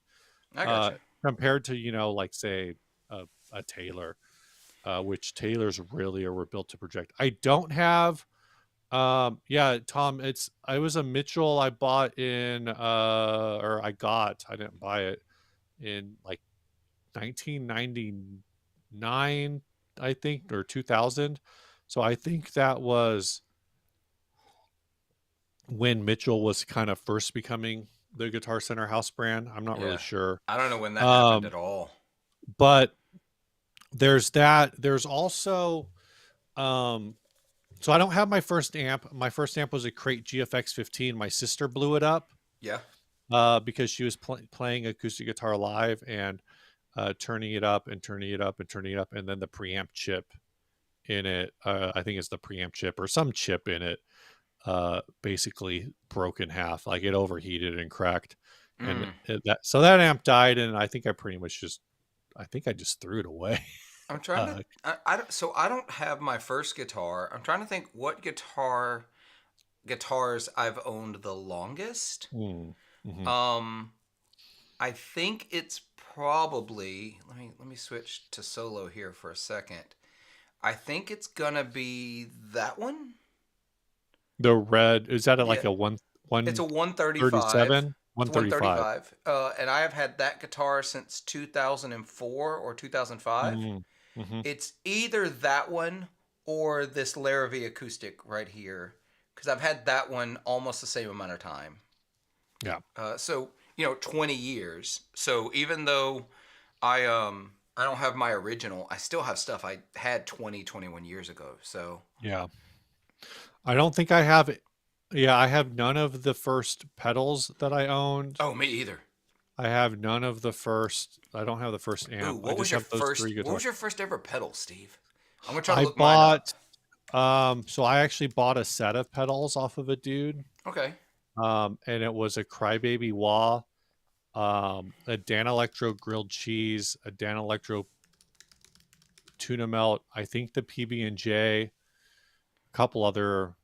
I Uh, gotcha. compared to like say a Taylor, which Taylors really were built to project. I don't have. Yeah, Tom, I was a Mitchell I bought in or I didn't buy it in like 1999, I think, or 2000. So I think that was when Mitchell was kind of first becoming the Guitar Center house brand. I'm not really Yeah. sure. I don't know when that happened Um, at all. but there's that. There's also um so I don't have my first amp. My first amp was a Crate GFX 15. My sister blew it up Yeah. because she was playing acoustic guitar live and turning it up and turning it up and turning it up, and then the preamp chip in it, I think it's the preamp chip or some chip in it, basically broke in half. Like it overheated and cracked, and Mm. that amp died, and I think I just threw it away. I'm trying to. uh, So I don't have my first guitar. I'm trying to think what guitars I've owned the longest. mm, mhm. Um, I think it's probably. Let me switch to solo here for a second. I think it's gonna be that one. The red, is that Yeah, like a one it's a 135. 137, It's a 135? 135. And I have had that guitar since 2004 or 2005. Mm, hmm. It's either that one or this Larrivee acoustic right here, because I've had that one almost the same amount of time. Yeah. So 20 years. So even though I don't have my original, I still have stuff I had 20, 21 years ago. So Yeah. I don't think I have it. Yeah, I have none of the first pedals that I owned. oh, me either. I don't have the first Ooh, amp. I just have those three what was guitars. your first ever pedal, Steve? I'm gonna try to I look mine up. bought so I actually bought a set of pedals off of a dude. Okay. And it was a Crybaby Wah, a Dan Electro grilled cheese, a Dan Electro tuna melt, I think the PB&J, a couple other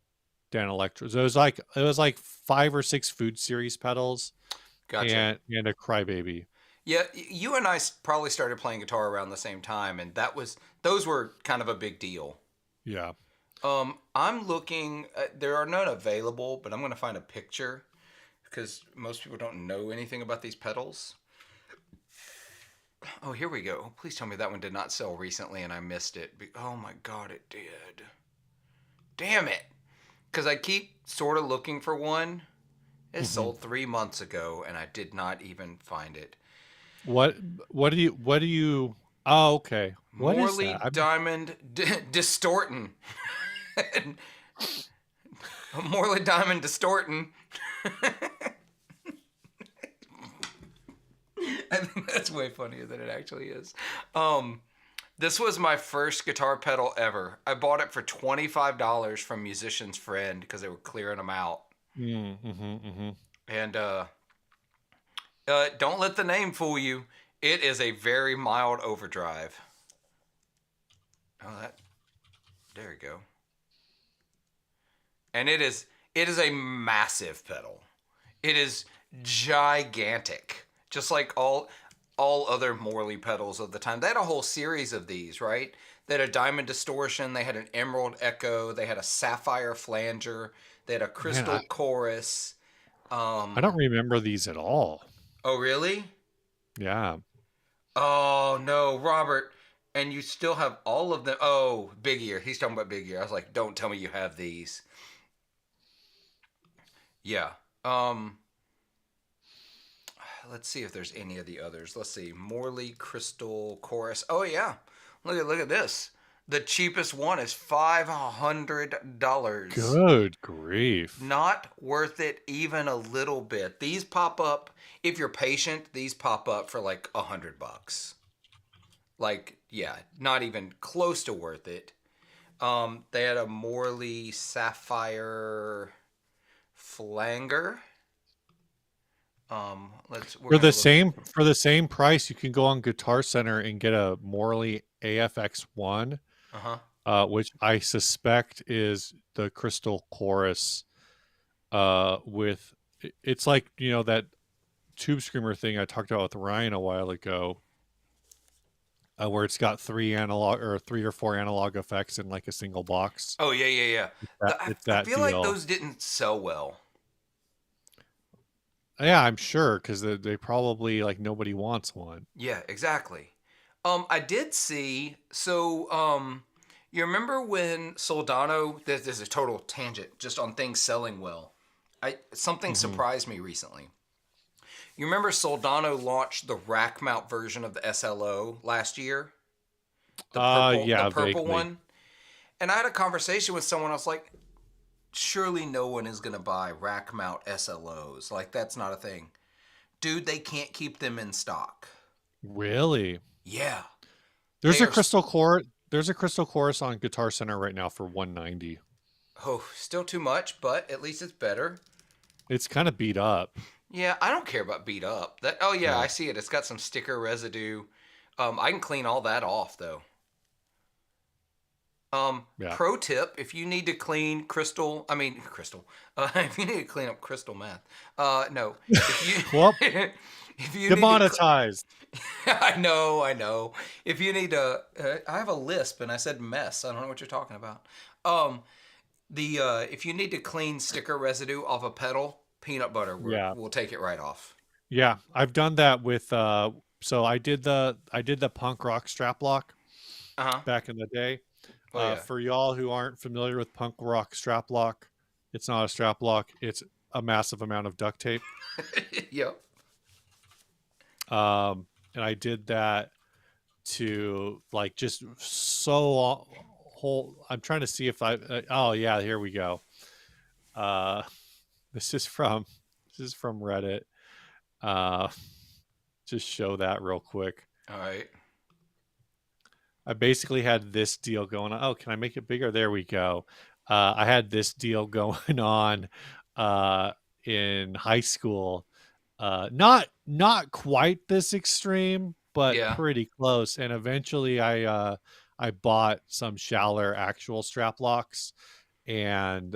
Dan Electros. It was like 5 or 6 food series pedals Gotcha. and a Crybaby. Yeah, you and I probably started playing guitar around the same time, and those were kind of a big deal. Yeah. I'm looking. There are none available, but I'm going to find a picture because most people don't know anything about these pedals. Oh, here we go. Please tell me that one did not sell recently and I missed it. Oh my god, it did. Damn it. Because I keep sort of looking for one. It hmm sold 3 months ago and I did not even find it. What what do you Oh, okay. What is Morley that? Diamond Distortin. Morley Diamond Distortin. I think that's way funnier than it actually is. This was my first guitar pedal ever. I bought it for $25 from Musician's Friend because they were clearing them out. Mm-hmm. And don't let the name fool you. It is a very mild overdrive. Oh, there you go. And it is a massive pedal. It is gigantic, just like all other Morley pedals of the time. They had a whole series of these, right? They had a diamond distortion, they had an emerald echo, they had a sapphire flanger, they had a Man, crystal chorus. I don't remember these at all. Oh really? Yeah. Oh no, Robert. And you still have all of them. Oh, Big Ear. He's talking about Big Ear. I was like, don't tell me you have these. Yeah. Um, let's see if there's any of the others. Let's see. Morley Crystal Chorus. Oh yeah. Look at this. The cheapest one is $500. Good grief. Not worth it even a little bit. These pop up if you're patient. These pop up for like $100. Like yeah, not even close to worth it. They had a Morley Sapphire Flanger. We're For gonna the look. same price, you can go on Guitar Center and get a Morley AFX1, Uh huh. which I suspect is the Crystal Chorus. It's like that Tube Screamer thing I talked about with Ryan a while ago, where it's got 3 or 4 analog effects in like a single box. Oh yeah, yeah, yeah. It's I that feel like deal. those didn't sell well. Yeah, I'm sure because they probably like nobody wants one. Yeah, exactly. I did see. So, you remember when Soldano? This is a total tangent, just on things selling well. Something hmm surprised me recently. You remember Soldano launched the rack mount version of the SLO last year, the Yeah, purple vaguely. one, and I had a conversation with someone. I was like, surely no one is gonna buy rack mount SLOs. Like that's not a thing, dude. They can't keep them in stock. Really? Yeah, There's they a are. crystal chorus. There's a crystal chorus on Guitar Center right now for 190. Oh, still too much, but at least it's better. It's kind of beat up. Yeah, I don't care about beat up. That oh yeah, Yeah. I see it. It's got some sticker residue. I can clean all that off though. Yeah. Pro tip: if you need to clean crystal, if you need to clean up crystal meth, no, if Well, you if you need to, demonetized. I know. If you need to, I have a lisp and I said mess. I don't know what you're talking about. Um, the if you need to clean sticker residue off a pedal, peanut butter, Yeah. we'll take it right off. Yeah. I've done that with so I did the punk rock strap lock Uh huh. back in the day. Oh yeah. For y'all who aren't familiar with punk rock strap lock, it's not a strap lock, it's a massive amount of duct tape. Yep. And I did that to like just so whole. I'm trying to see if oh yeah, here we go. Uh, this is from Reddit. Uh, just show that real quick. All right. I basically had this deal going on. Oh, can I make it bigger? There we go. I had this deal going on uh, in high school. Not quite this extreme, but Yeah. pretty close. And eventually, I bought some Schaller actual strap locks and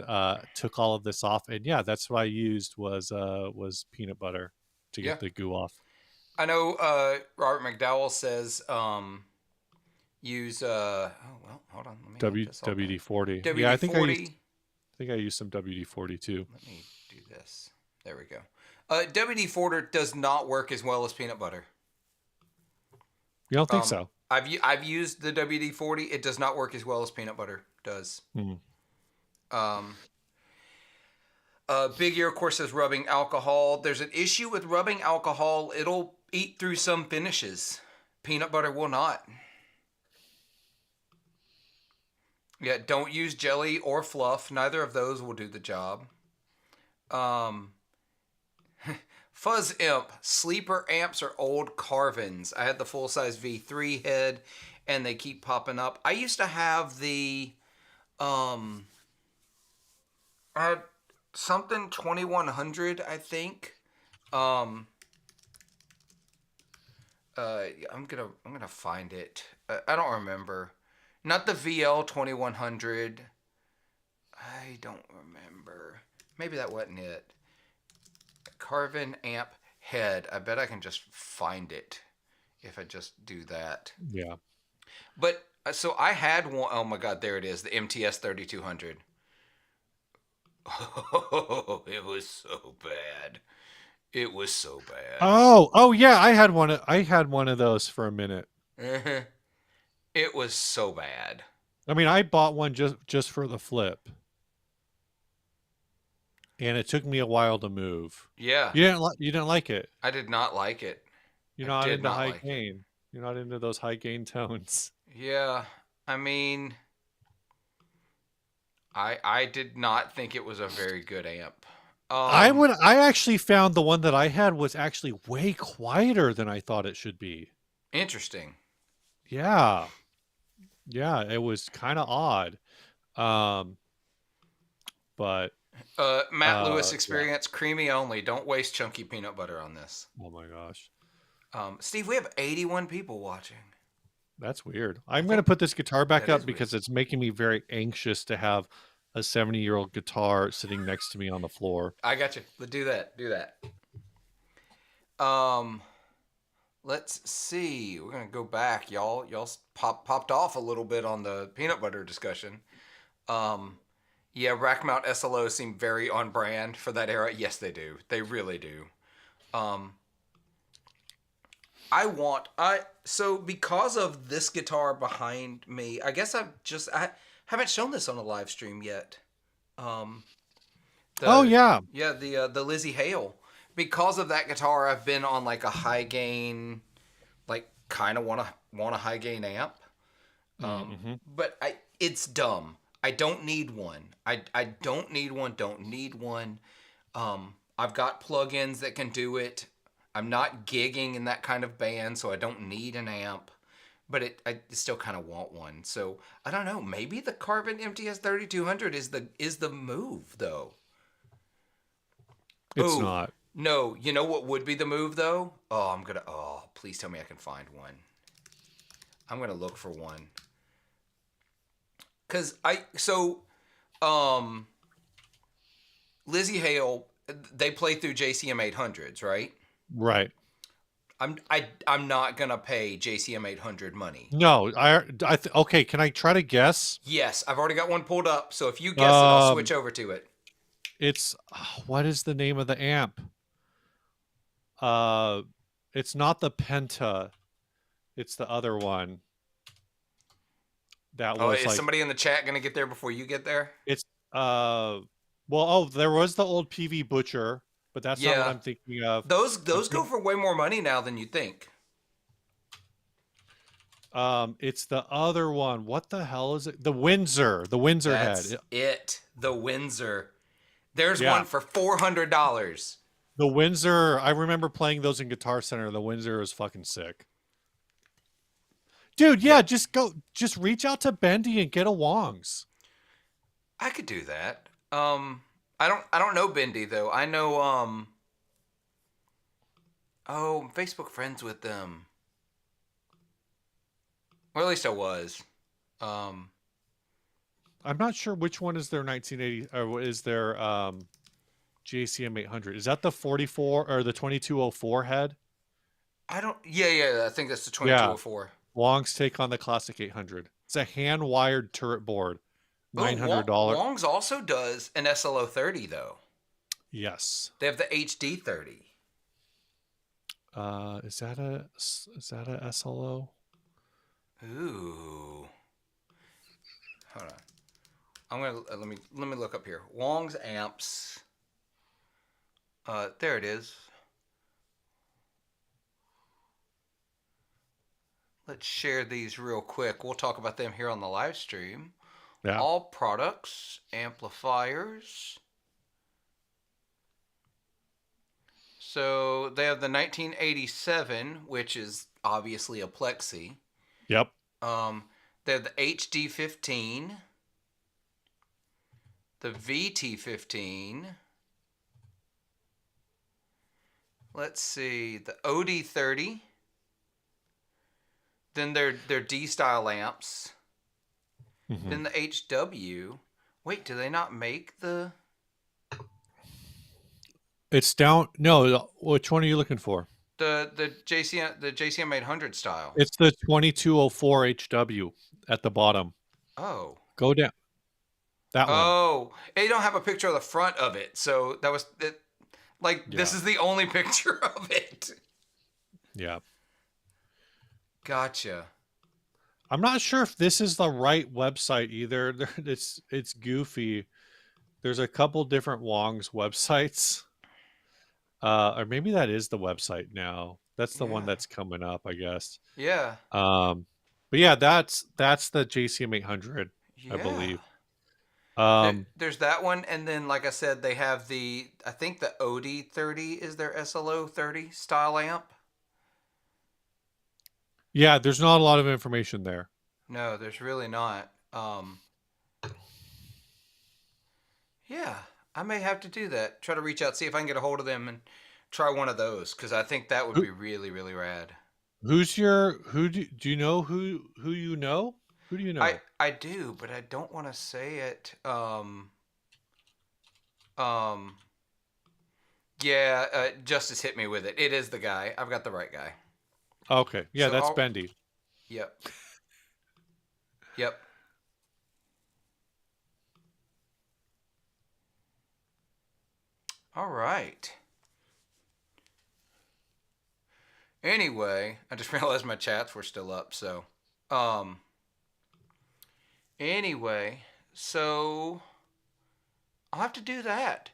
took all of this off. And yeah, that's what I used was peanut butter to Yeah. get the goo off. I know Robert McDowell says use oh well, hold on, let me get this all done. WD 40. Yeah, WD-40. I think I used some WD 40 too. Let me do this. There we go. WD-40 does not work as well as peanut butter. You don't think so? I've used the WD-40. It does not work as well as peanut butter does. Mm. Um, Big Ear, of course, says rubbing alcohol. There's an issue with rubbing alcohol. It'll eat through some finishes. Peanut butter will not. Yeah, don't use jelly or fluff. Neither of those will do the job. Um, Fuzz Imp, sleeper amps are old Carvins. I had the full size V3 head, and they keep popping up. I used to have um, I had something 2100, I think. Um, I'm gonna find it. I don't remember. Not the VL 2100. I don't remember. Maybe that wasn't it. Carvin amp head. I bet I can just find it if I just do that. Yeah. But so I had one. Oh my God, there it is. The MTS 3200. Oh, it was so bad. It was so bad. Oh yeah, I had one of those for a minute. It was so bad. I mean, I bought one just for the flip, and it took me a while to move. Yeah, You didn't like it. I did not like it. You're I not did into not high like it. gain. You're not into those high gain tones. Yeah, I mean, I did not think it was a very good amp. I actually found the one that I had was actually way quieter than I thought it should be. Interesting. Yeah. Yeah, it was kind of odd. Um, but Matt Lewis yeah. experience, creamy only. Don't waste chunky peanut butter on this. Oh my gosh. Steve, we have 81 people watching. That's weird. I'm going to put this guitar back that up is because weird. it's making me very anxious to have a 70-year-old guitar sitting next to me on the floor. I got you. Let's do that. Do that. Um, let's see. We're gonna go back, y'all. Y'all popped off a little bit on the peanut butter discussion. Um, yeah, rack mount SLOs seem very on brand for that era. Yes, they do. They really do. Um, I so because of this guitar behind me, I guess I haven't shown this on a live stream yet. Um, Oh the yeah. yeah the Lizzie Hale. Because of that guitar, I've been on like a high gain, like kind of want a high gain amp. Mm-hmm. But it's dumb. I don't need one. I don't need one. Don't need one. I've got plugins that can do it. I'm not gigging in that kind of band, so I don't need an amp. But I still kind of want one. So I don't know. Maybe the Carbon MTS 3200 is the move though. It's Ooh, not. no. You know what would be the move though? Oh, please tell me I can find one. I'm gonna look for one. Um, Lizzie Hale, they play through JCM 800s, right? Right. I'm not gonna pay JCM 800 money. No, okay, can I try to guess? Yes, I've already got one pulled up. So if you guess it, I'll switch over to it. It's what is the name of the amp? Uh, it's not the Penta. It's the other one. That was Is like somebody in the chat gonna get there before you get there? it's there was the old PV Butcher, but that's not what Yeah, I'm thinking of. those I'm go for way more money now than you think. It's the other one. What the hell is it? The Windsor. The Windsor That's head. it. The Windsor. There's Yeah. one for $400. The Windsor, I remember playing those in Guitar Center. The Windsor is fucking sick. Dude, yeah, Yep. just reach out to Bendy and get a Wongs. I could do that. I don't know Bendy though. I know oh, I'm Facebook friends with them. Or at least I was. Um I'm not sure which one is their 1980 or is their JCM 800. Is that the 44 or the 2204 head? I don't yeah, I think that's the Yeah. 2204. Wong's take on the classic 800. It's a hand wired turret board. Oh, $900. Wong's also does an SLO 30 though. Yes. They have the HD 30. Is that a SLO? Ooh. Hold on. I'm going to let me look up here. Wong's amps. There it is. Let's share these real quick. We'll talk about them here on the live stream. Yeah. All products, amplifiers. So they have the 1987, which is obviously a plexi. Yep. They have the HD15, the VT15. Let's see, the OD30. Then their D style amps. Mm-hmm. Then the HW. Wait, do they not make the? It's down. No, which one are you looking for? The JCM 800 style. It's the 2204 HW at the bottom. Oh. Go down. That one. Oh, they don't have a picture of the front of it, so that was it. Like this Yeah. is the only picture of it. Yeah. Gotcha. I'm not sure if this is the right website either. It's goofy. There's a couple different Wong's websites. Or maybe that is the website now. That's the one Yeah. that's coming up, I guess. Yeah. But yeah, that's the JCM 800, I Yeah. believe. Um, There's that one, and then like I said, they have the I think the OD30 is their SLO 30 style amp. yeah, there's not a lot of information there. No, there's really not. Yeah, I may have to do that. Try to reach out, see if I can get a hold of them, and try one of those because I think that would Who, be really, really rad. who do you know who you know? Who do you I know? I do, but I don't want to say it. Um. Yeah, Justice hit me with it. It is the guy. I've got the right guy. Okay, yeah, So that's I'll. Bendy. Yep. Yep. All right. Anyway, I just realized my chats were still up. So, um. Anyway, so I'll have to do that.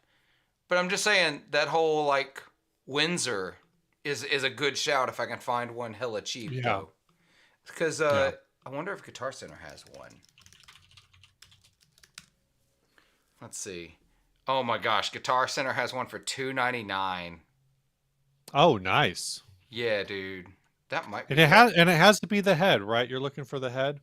But I'm just saying that whole like Windsor is a good shout if I can find one hella cheap Yeah, though. Because yeah. I wonder if Guitar Center has one. Let's see. Oh my gosh, Guitar Center has one for $299. Oh, nice. Yeah, dude, that might be And it good. has to be the head, right? You're looking for the head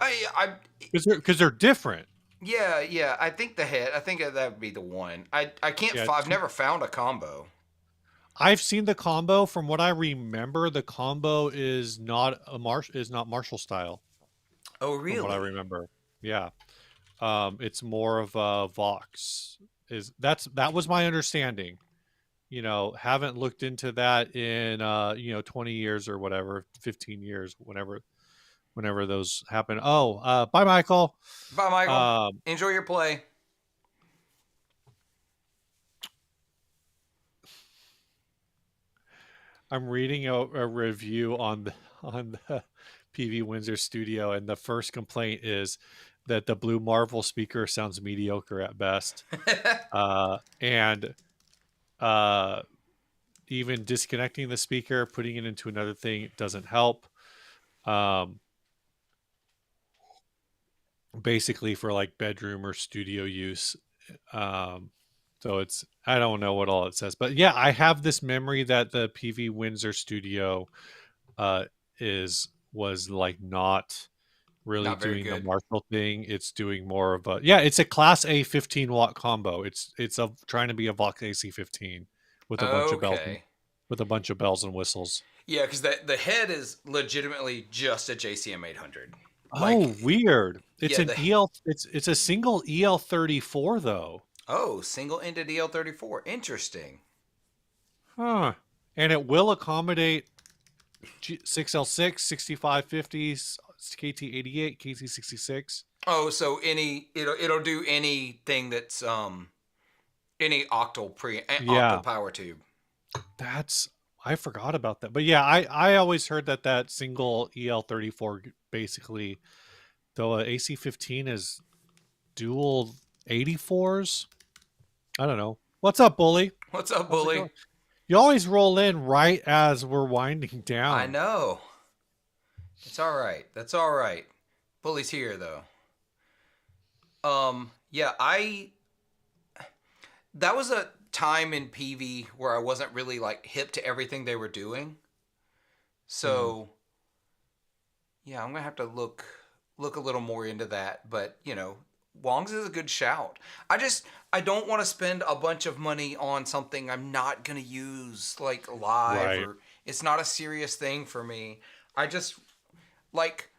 I because they're different. yeah. I think the head. I think that would be the one. I can't. Yeah, I've never found a combo. I've seen the combo. From what I remember, the combo is not Marshall style. Oh From what I really? remember, yeah. It's more of a Vox. That was my understanding. Haven't looked into that in 20 years or whatever, 15 years, whenever those happen. Oh, bye, Michael. Bye, Michael. Um, Enjoy your play. I'm reading a review on the PV Windsor Studio, and the first complaint is that the Blue Marvel speaker sounds mediocre at best, and uh, even disconnecting the speaker, putting it into another thing doesn't help. Um, Basically for like bedroom or studio use. Um, so I don't know what all it says, but yeah, I have this memory that the PV Windsor Studio is was like not really Not very doing the good. Marshall thing. It's doing more of a, yeah, it's a Class A 15-watt combo. It's trying to be a Vox AC 15 with a bunch of Okay. bells and whistles. Yeah, because the head is legitimately just a JCM 800. Oh, Like, weird. It's yeah, an EL. It's a single EL34 though. single ended EL34. Interesting. Huh. And it will accommodate 6L6, 6550s, KT88, KT66. Oh, so it'll do anything that's any Yeah, octal power tube. that's I forgot about that. But yeah, I always heard that single EL34 basically, though a AC15 is dual 84s. I don't know. What's up, bully? What's up, How's it bully? going? You always roll in right as we're winding I down. know. It's all right. That's all right. Bully's here though. Yeah, I that was a time in PV where I wasn't really like hip to everything they were doing. Hmm. So yeah, I'm gonna have to look a little more into that. But Wong's is a good shout. I don't want to spend a bunch of money on something I'm not gonna use like live, Right. or it's not a serious thing for me. I just like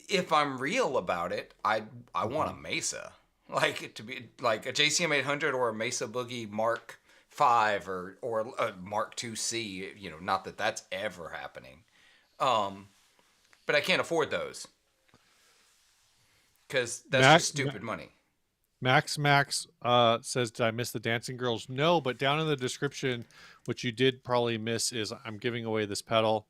if I'm real about it, I want Hmm. a Mesa. Like it to be like a JCM 800 or a Mesa Boogie Mark 5 or a Mark 2C, not that that's ever happening. Um but I can't afford those cuz that's Mac, just stupid money. Max says, "Did I miss the dancing girls?" No, but down in the description, what you did probably miss is I'm giving away this pedal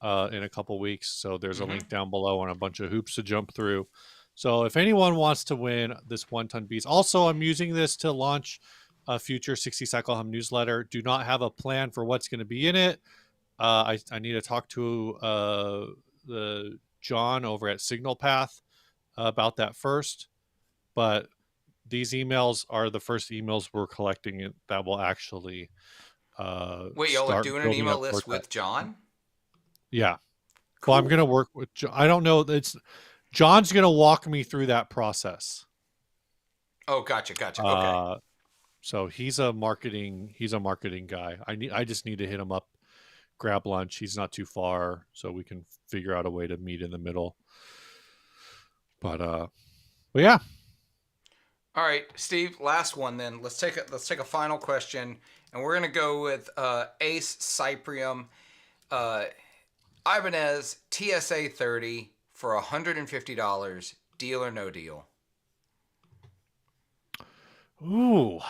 in a couple weeks. So there's a Mhm. link down below and a bunch of hoops to jump through. So if anyone wants to win this 1 ton beast, also I'm using this to launch a future 60 cycle hum newsletter. Do not have a plan for what's going to be in it. I need to talk to the John over at Signal Path about that first. But these emails are the first emails we're collecting that will actually Wait, y'all are start doing an building email up list towards that. with John? Yeah. Well, I'm going Cool. to work with. I don't know. It's John's going to walk me through that process. Oh, gotcha. Okay. Uh, so he's a marketing guy. I just need to hit him up, grab lunch. He's not too far, so we can figure out a way to meet in the middle. But yeah. All right, Steve, last one then. Let's take a final question, and we're gonna go with Ace Cyprium uh, Ibanez TSA 30 for $150. Deal or no deal? Ooh,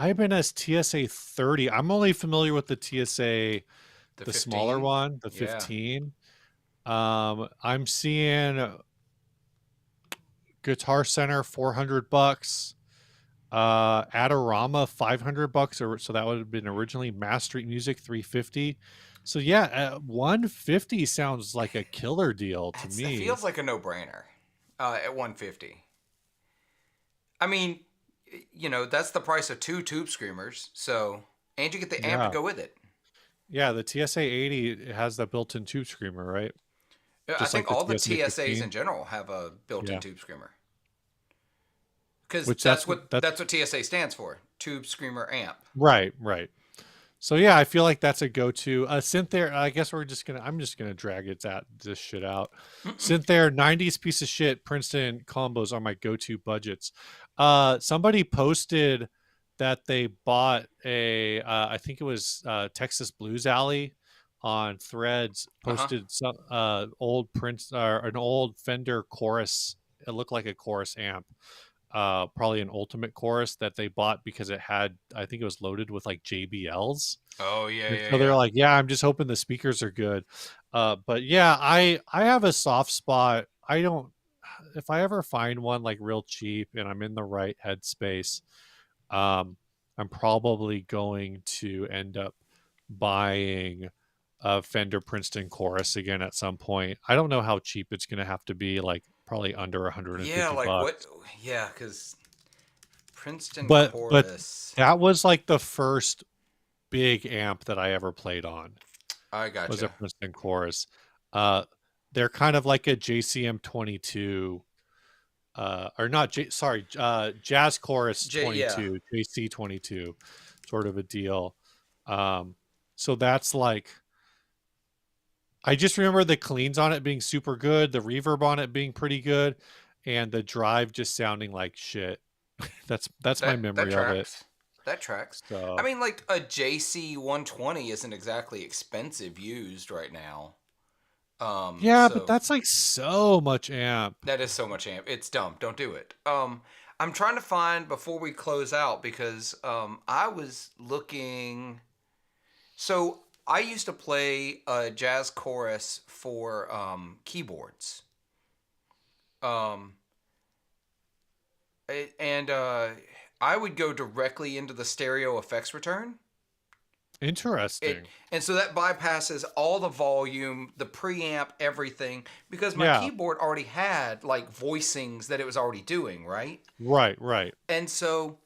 Ibanez TSA 30. I'm only familiar with the TSA, The the smaller 15? one, the Yeah. 15. I'm seeing Guitar Center $400. Adorama $500, or so that would have been originally. Mass Street Music $350. So yeah, 150 sounds like a killer deal to It me. feels like a no-brainer at 150. I mean, that's the price of two tube screamers. So, and you get the amp to Yeah, go with it. yeah. The TSA 80, it has that built-in tube screamer, right? I Just like think the all the TSA TSAs 15. in general have a built-in Yeah, tube screamer because which that's that's what that's that's what TSA stands for. Tube screamer amp. right, right. So yeah, I feel like that's a go-to. Synthair, I guess I'm just gonna drag this shit out. Synthair 90s piece of shit Princeton combos are my go-to budgets. Somebody posted that they bought I think it was Texas Blues Alley on Threads, Uh huh. posted some old Prince or an old Fender chorus. It looked like a chorus amp, probably an ultimate chorus that they bought because it had, I think it was loaded with like JBLs. Oh yeah, And yeah, so they're yeah. like, yeah, I'm just hoping the speakers are good. But yeah, I have a soft spot. I don't, if I ever find one like real cheap and I'm in the right headspace, um, I'm probably going to end up buying a Fender Princeton chorus again at some point. I don't know how cheap it's going to have to be, like probably under 150 Yeah, like what? bucks. Yeah, because Princeton But chorus. that was like the first big amp that I ever played on, I was a gotcha. Princeton chorus. Uh they're kind of like a JCM 22, or not sorry, Jazz Chorus Yeah, 22, JC 22, sort of a deal. Um, so that's like, I just remember the cleans on it being super good, the reverb on it being pretty good, and the drive just sounding like shit. That's my that memory of it. tracks. That tracks. I So mean, like a JC 120 isn't exactly expensive used right now. yeah, but So that's like so much amp. that is so much amp. It's dumb. Don't do it. I'm trying to find before we close out because I was looking. So I used to play a jazz chorus for keyboards. Um, and I would go directly into the stereo effects return. It Interesting. and so that bypasses all the volume, the preamp, everything because my Yeah. keyboard already had like voicings that it was already doing, right? Right, right. And so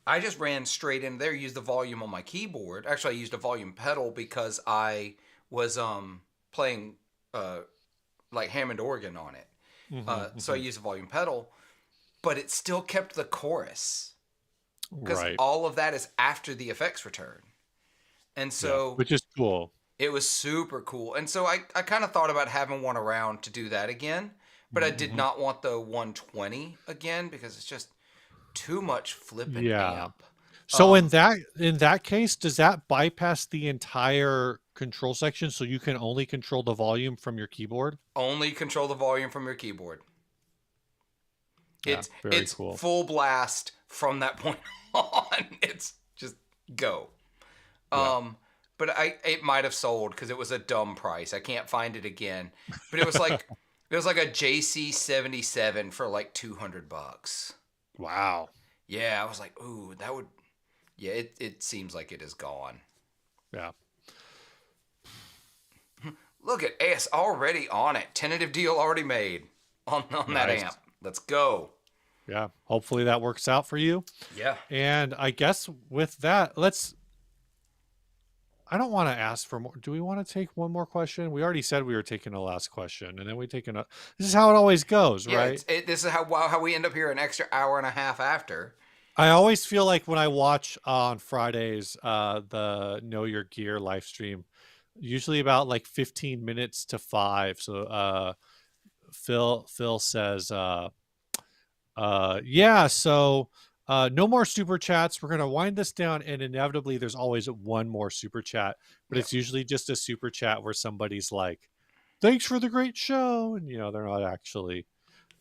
I just ran straight in there, used the volume on my keyboard. Actually, I used a volume pedal because I was playing like Hammond organ on it. Hmm, So I hmm. used a volume pedal, but it still kept the chorus because Right. all of that is after the effects return. And Yeah. so Which is cool. it was super cool. And so I kind of thought about having one around to do that again, but I did Hmm. not want the 120 again because it's just too much flipping Yeah. amp. So Um, in that case, does that bypass the entire control section so you can only control the volume from your keyboard? Only control the volume from your keyboard. Yeah, very It's cool. full blast from that point on. It's just go. Yeah. Um, but it might have sold because it was a dumb price. I can't find it again. But it was like a JC 77 for like $200. Wow. Yeah, I was like, ooh, that would. Yeah, it seems like it is gone. Yeah. Look at S already on it. Tentative deal already made on that amp. Nice. Let's go. Yeah. Hopefully that works out for you. Yeah. And I guess with that, I don't want to ask for more. Do we want to take one more question? We already said we were taking a last question, and then we take another. This is how it always goes, Yeah, right? this is how we end up here an extra hour and a half after. I always feel like when I watch on Fridays the Know Your Gear live stream, usually about like 15 minutes to 5. So Phil says yeah, so no more super chats. We're going to wind this down, and inevitably there's always one more super chat, but Yeah. it's usually just a super chat where somebody's like, "Thanks for the great show." And they're not actually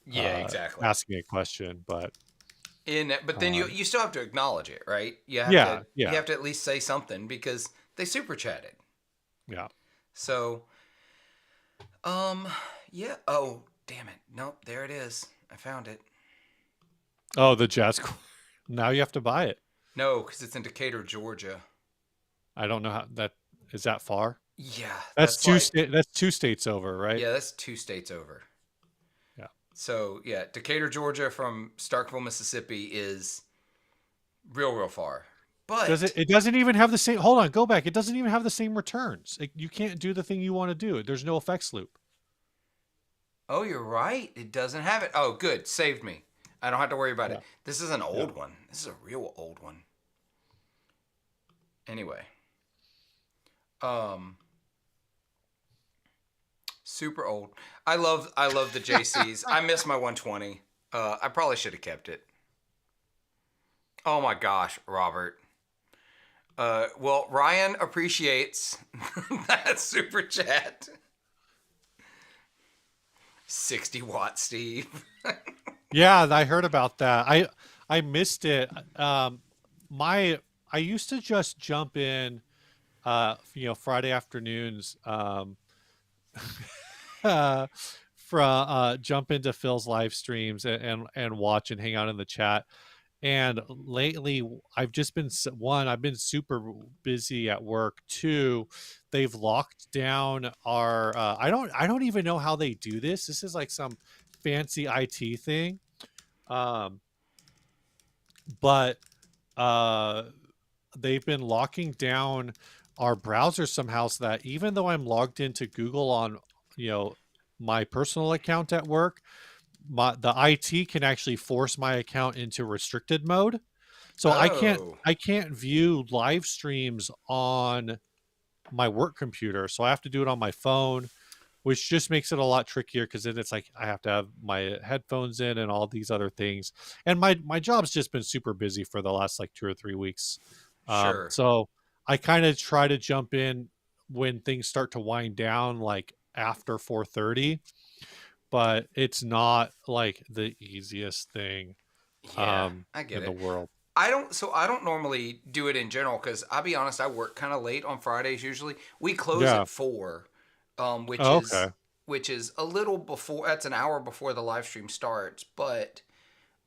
Yeah, exactly. asking a question, but But then you still have to acknowledge it, right? yeah, You yeah. have to at least say something because they super chatted. Yeah. So, um, yeah. Oh, damn it. Nope, there it is. I found it. Oh, the jazz. Now you have to buy it. No, because it's in Decatur, Georgia. I don't know how that is that far. Yeah, That's that's like that's 2 states over, right? yeah, that's 2 states over. Yeah. So yeah, Decatur, Georgia from Starkville, Mississippi is real far. Does it But it doesn't even have the same hold on, go back. It doesn't even have the same returns. You can't do the thing you want to do. There's no effects loop. oh, you're right. It doesn't have it. Oh, good. Saved me. I don't have to worry about Yeah. it. This is an Yeah. old one. This is a real old one. Anyway, um, super old. I love the JCs. I miss my 120. I probably should have kept it. Oh my gosh, Robert. Well, Ryan appreciates that super chat. 60 watt Steve. Yeah, I heard about that. I missed it. My I used to just jump in Friday afternoons uh from jump into Phil's live streams and watch and hang out in the chat. And lately, I've just been one. I've been super busy at work. Two, they've locked down our. I don't even know how they do this. This is like some fancy IT thing. Um, but uh, they've been locking down our browser somehow, so that even though I'm logged into Google on you know my personal account at work, the IT can actually force my account into restricted mode. So Oh, I can't view live streams on my work computer. So I have to do it on my phone, which just makes it a lot trickier because then it's like I have to have my headphones in and all these other things. And my job's just been super busy for the last like 2 or 3 weeks. sure. So I kind of try to jump in when things start to wind down, like after 4:30, but it's not like the easiest thing Yeah, I get in the it. world. I don't normally do it in general because I'll be honest, I work kind of late on Fridays usually. We close Yeah. at 4, Oh, okay. which is a little before. That's an hour before the live stream starts, but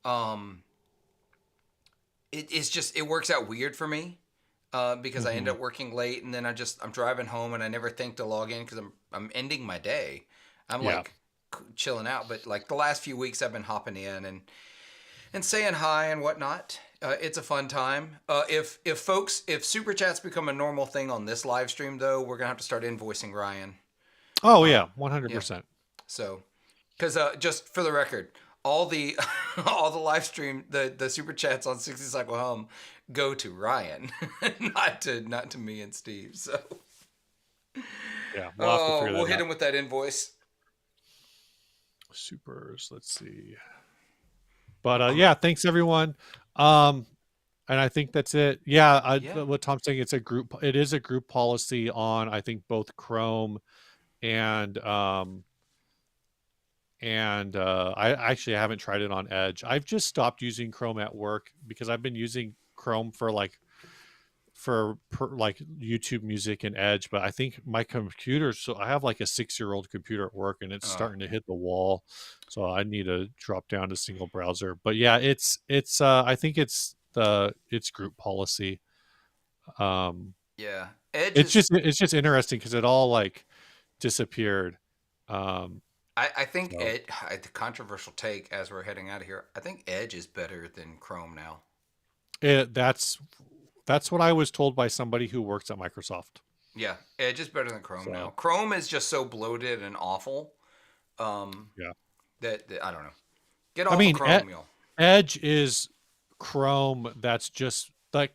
um, it's just it works out weird for me because I end Hmm. up working late and then I'm driving home and I never think to log in because I'm ending my day. I'm Yeah. like chilling out, but like the last few weeks I've been hopping in and saying hi and whatnot. It's a fun time. If super chats become a normal thing on this live stream though, we're gonna have to start invoicing Ryan. Oh Uh, yeah, yeah. 100%. So, because just for the record, all the all the live stream the super chats on 60 Cycle Home go to Ryan, not to me and Steve. So, Yeah, we'll have to oh, figure we'll that hit out. him with that invoice. Supers, let's see. But Um, yeah, thanks everyone. Um and I think that's it. Yeah, yeah. what Tom's saying, it is a group policy on I think both Chrome and I actually haven't tried it on Edge. I've just stopped using Chrome at work because I've been using Chrome for like YouTube music and Edge, but I think my computer, so I have like a 6-year old computer at work and it's Uh, starting to hit the wall. So I need to drop down to single browser. But yeah, it's I think it's group policy. Um yeah. Edge is. it's just interesting because it all like disappeared. Um I think so Edge. The controversial take as we're heading out of here. I think Edge is better than Chrome now. it that's what I was told by somebody who works at Microsoft. Yeah, Edge is better than Chrome now. So Chrome is just so bloated and awful. Um, yeah. that I don't know. Get I off of mean, Chrome, y'all. Edge is Chrome. That's just like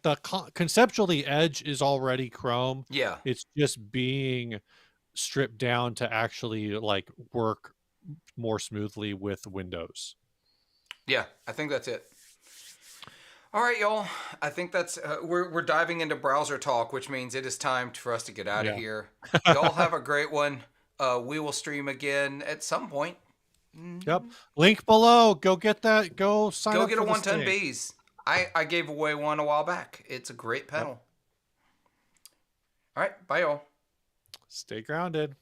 conceptually, Edge is already Chrome. Yeah, It's just being stripped down to actually like work more smoothly with Windows. yeah. I think that's it. All right, y'all. I think that's we're diving into browser talk, which means it is time for us to get out of Yeah. here. Y'all have a great one. We will stream again at some point. Yep. Link below. Go get that. Go sign Go up get a for this 110 thing. bees. I gave away one a while back. It's a great Yep. pedal. All right, bye, y'all. Stay grounded.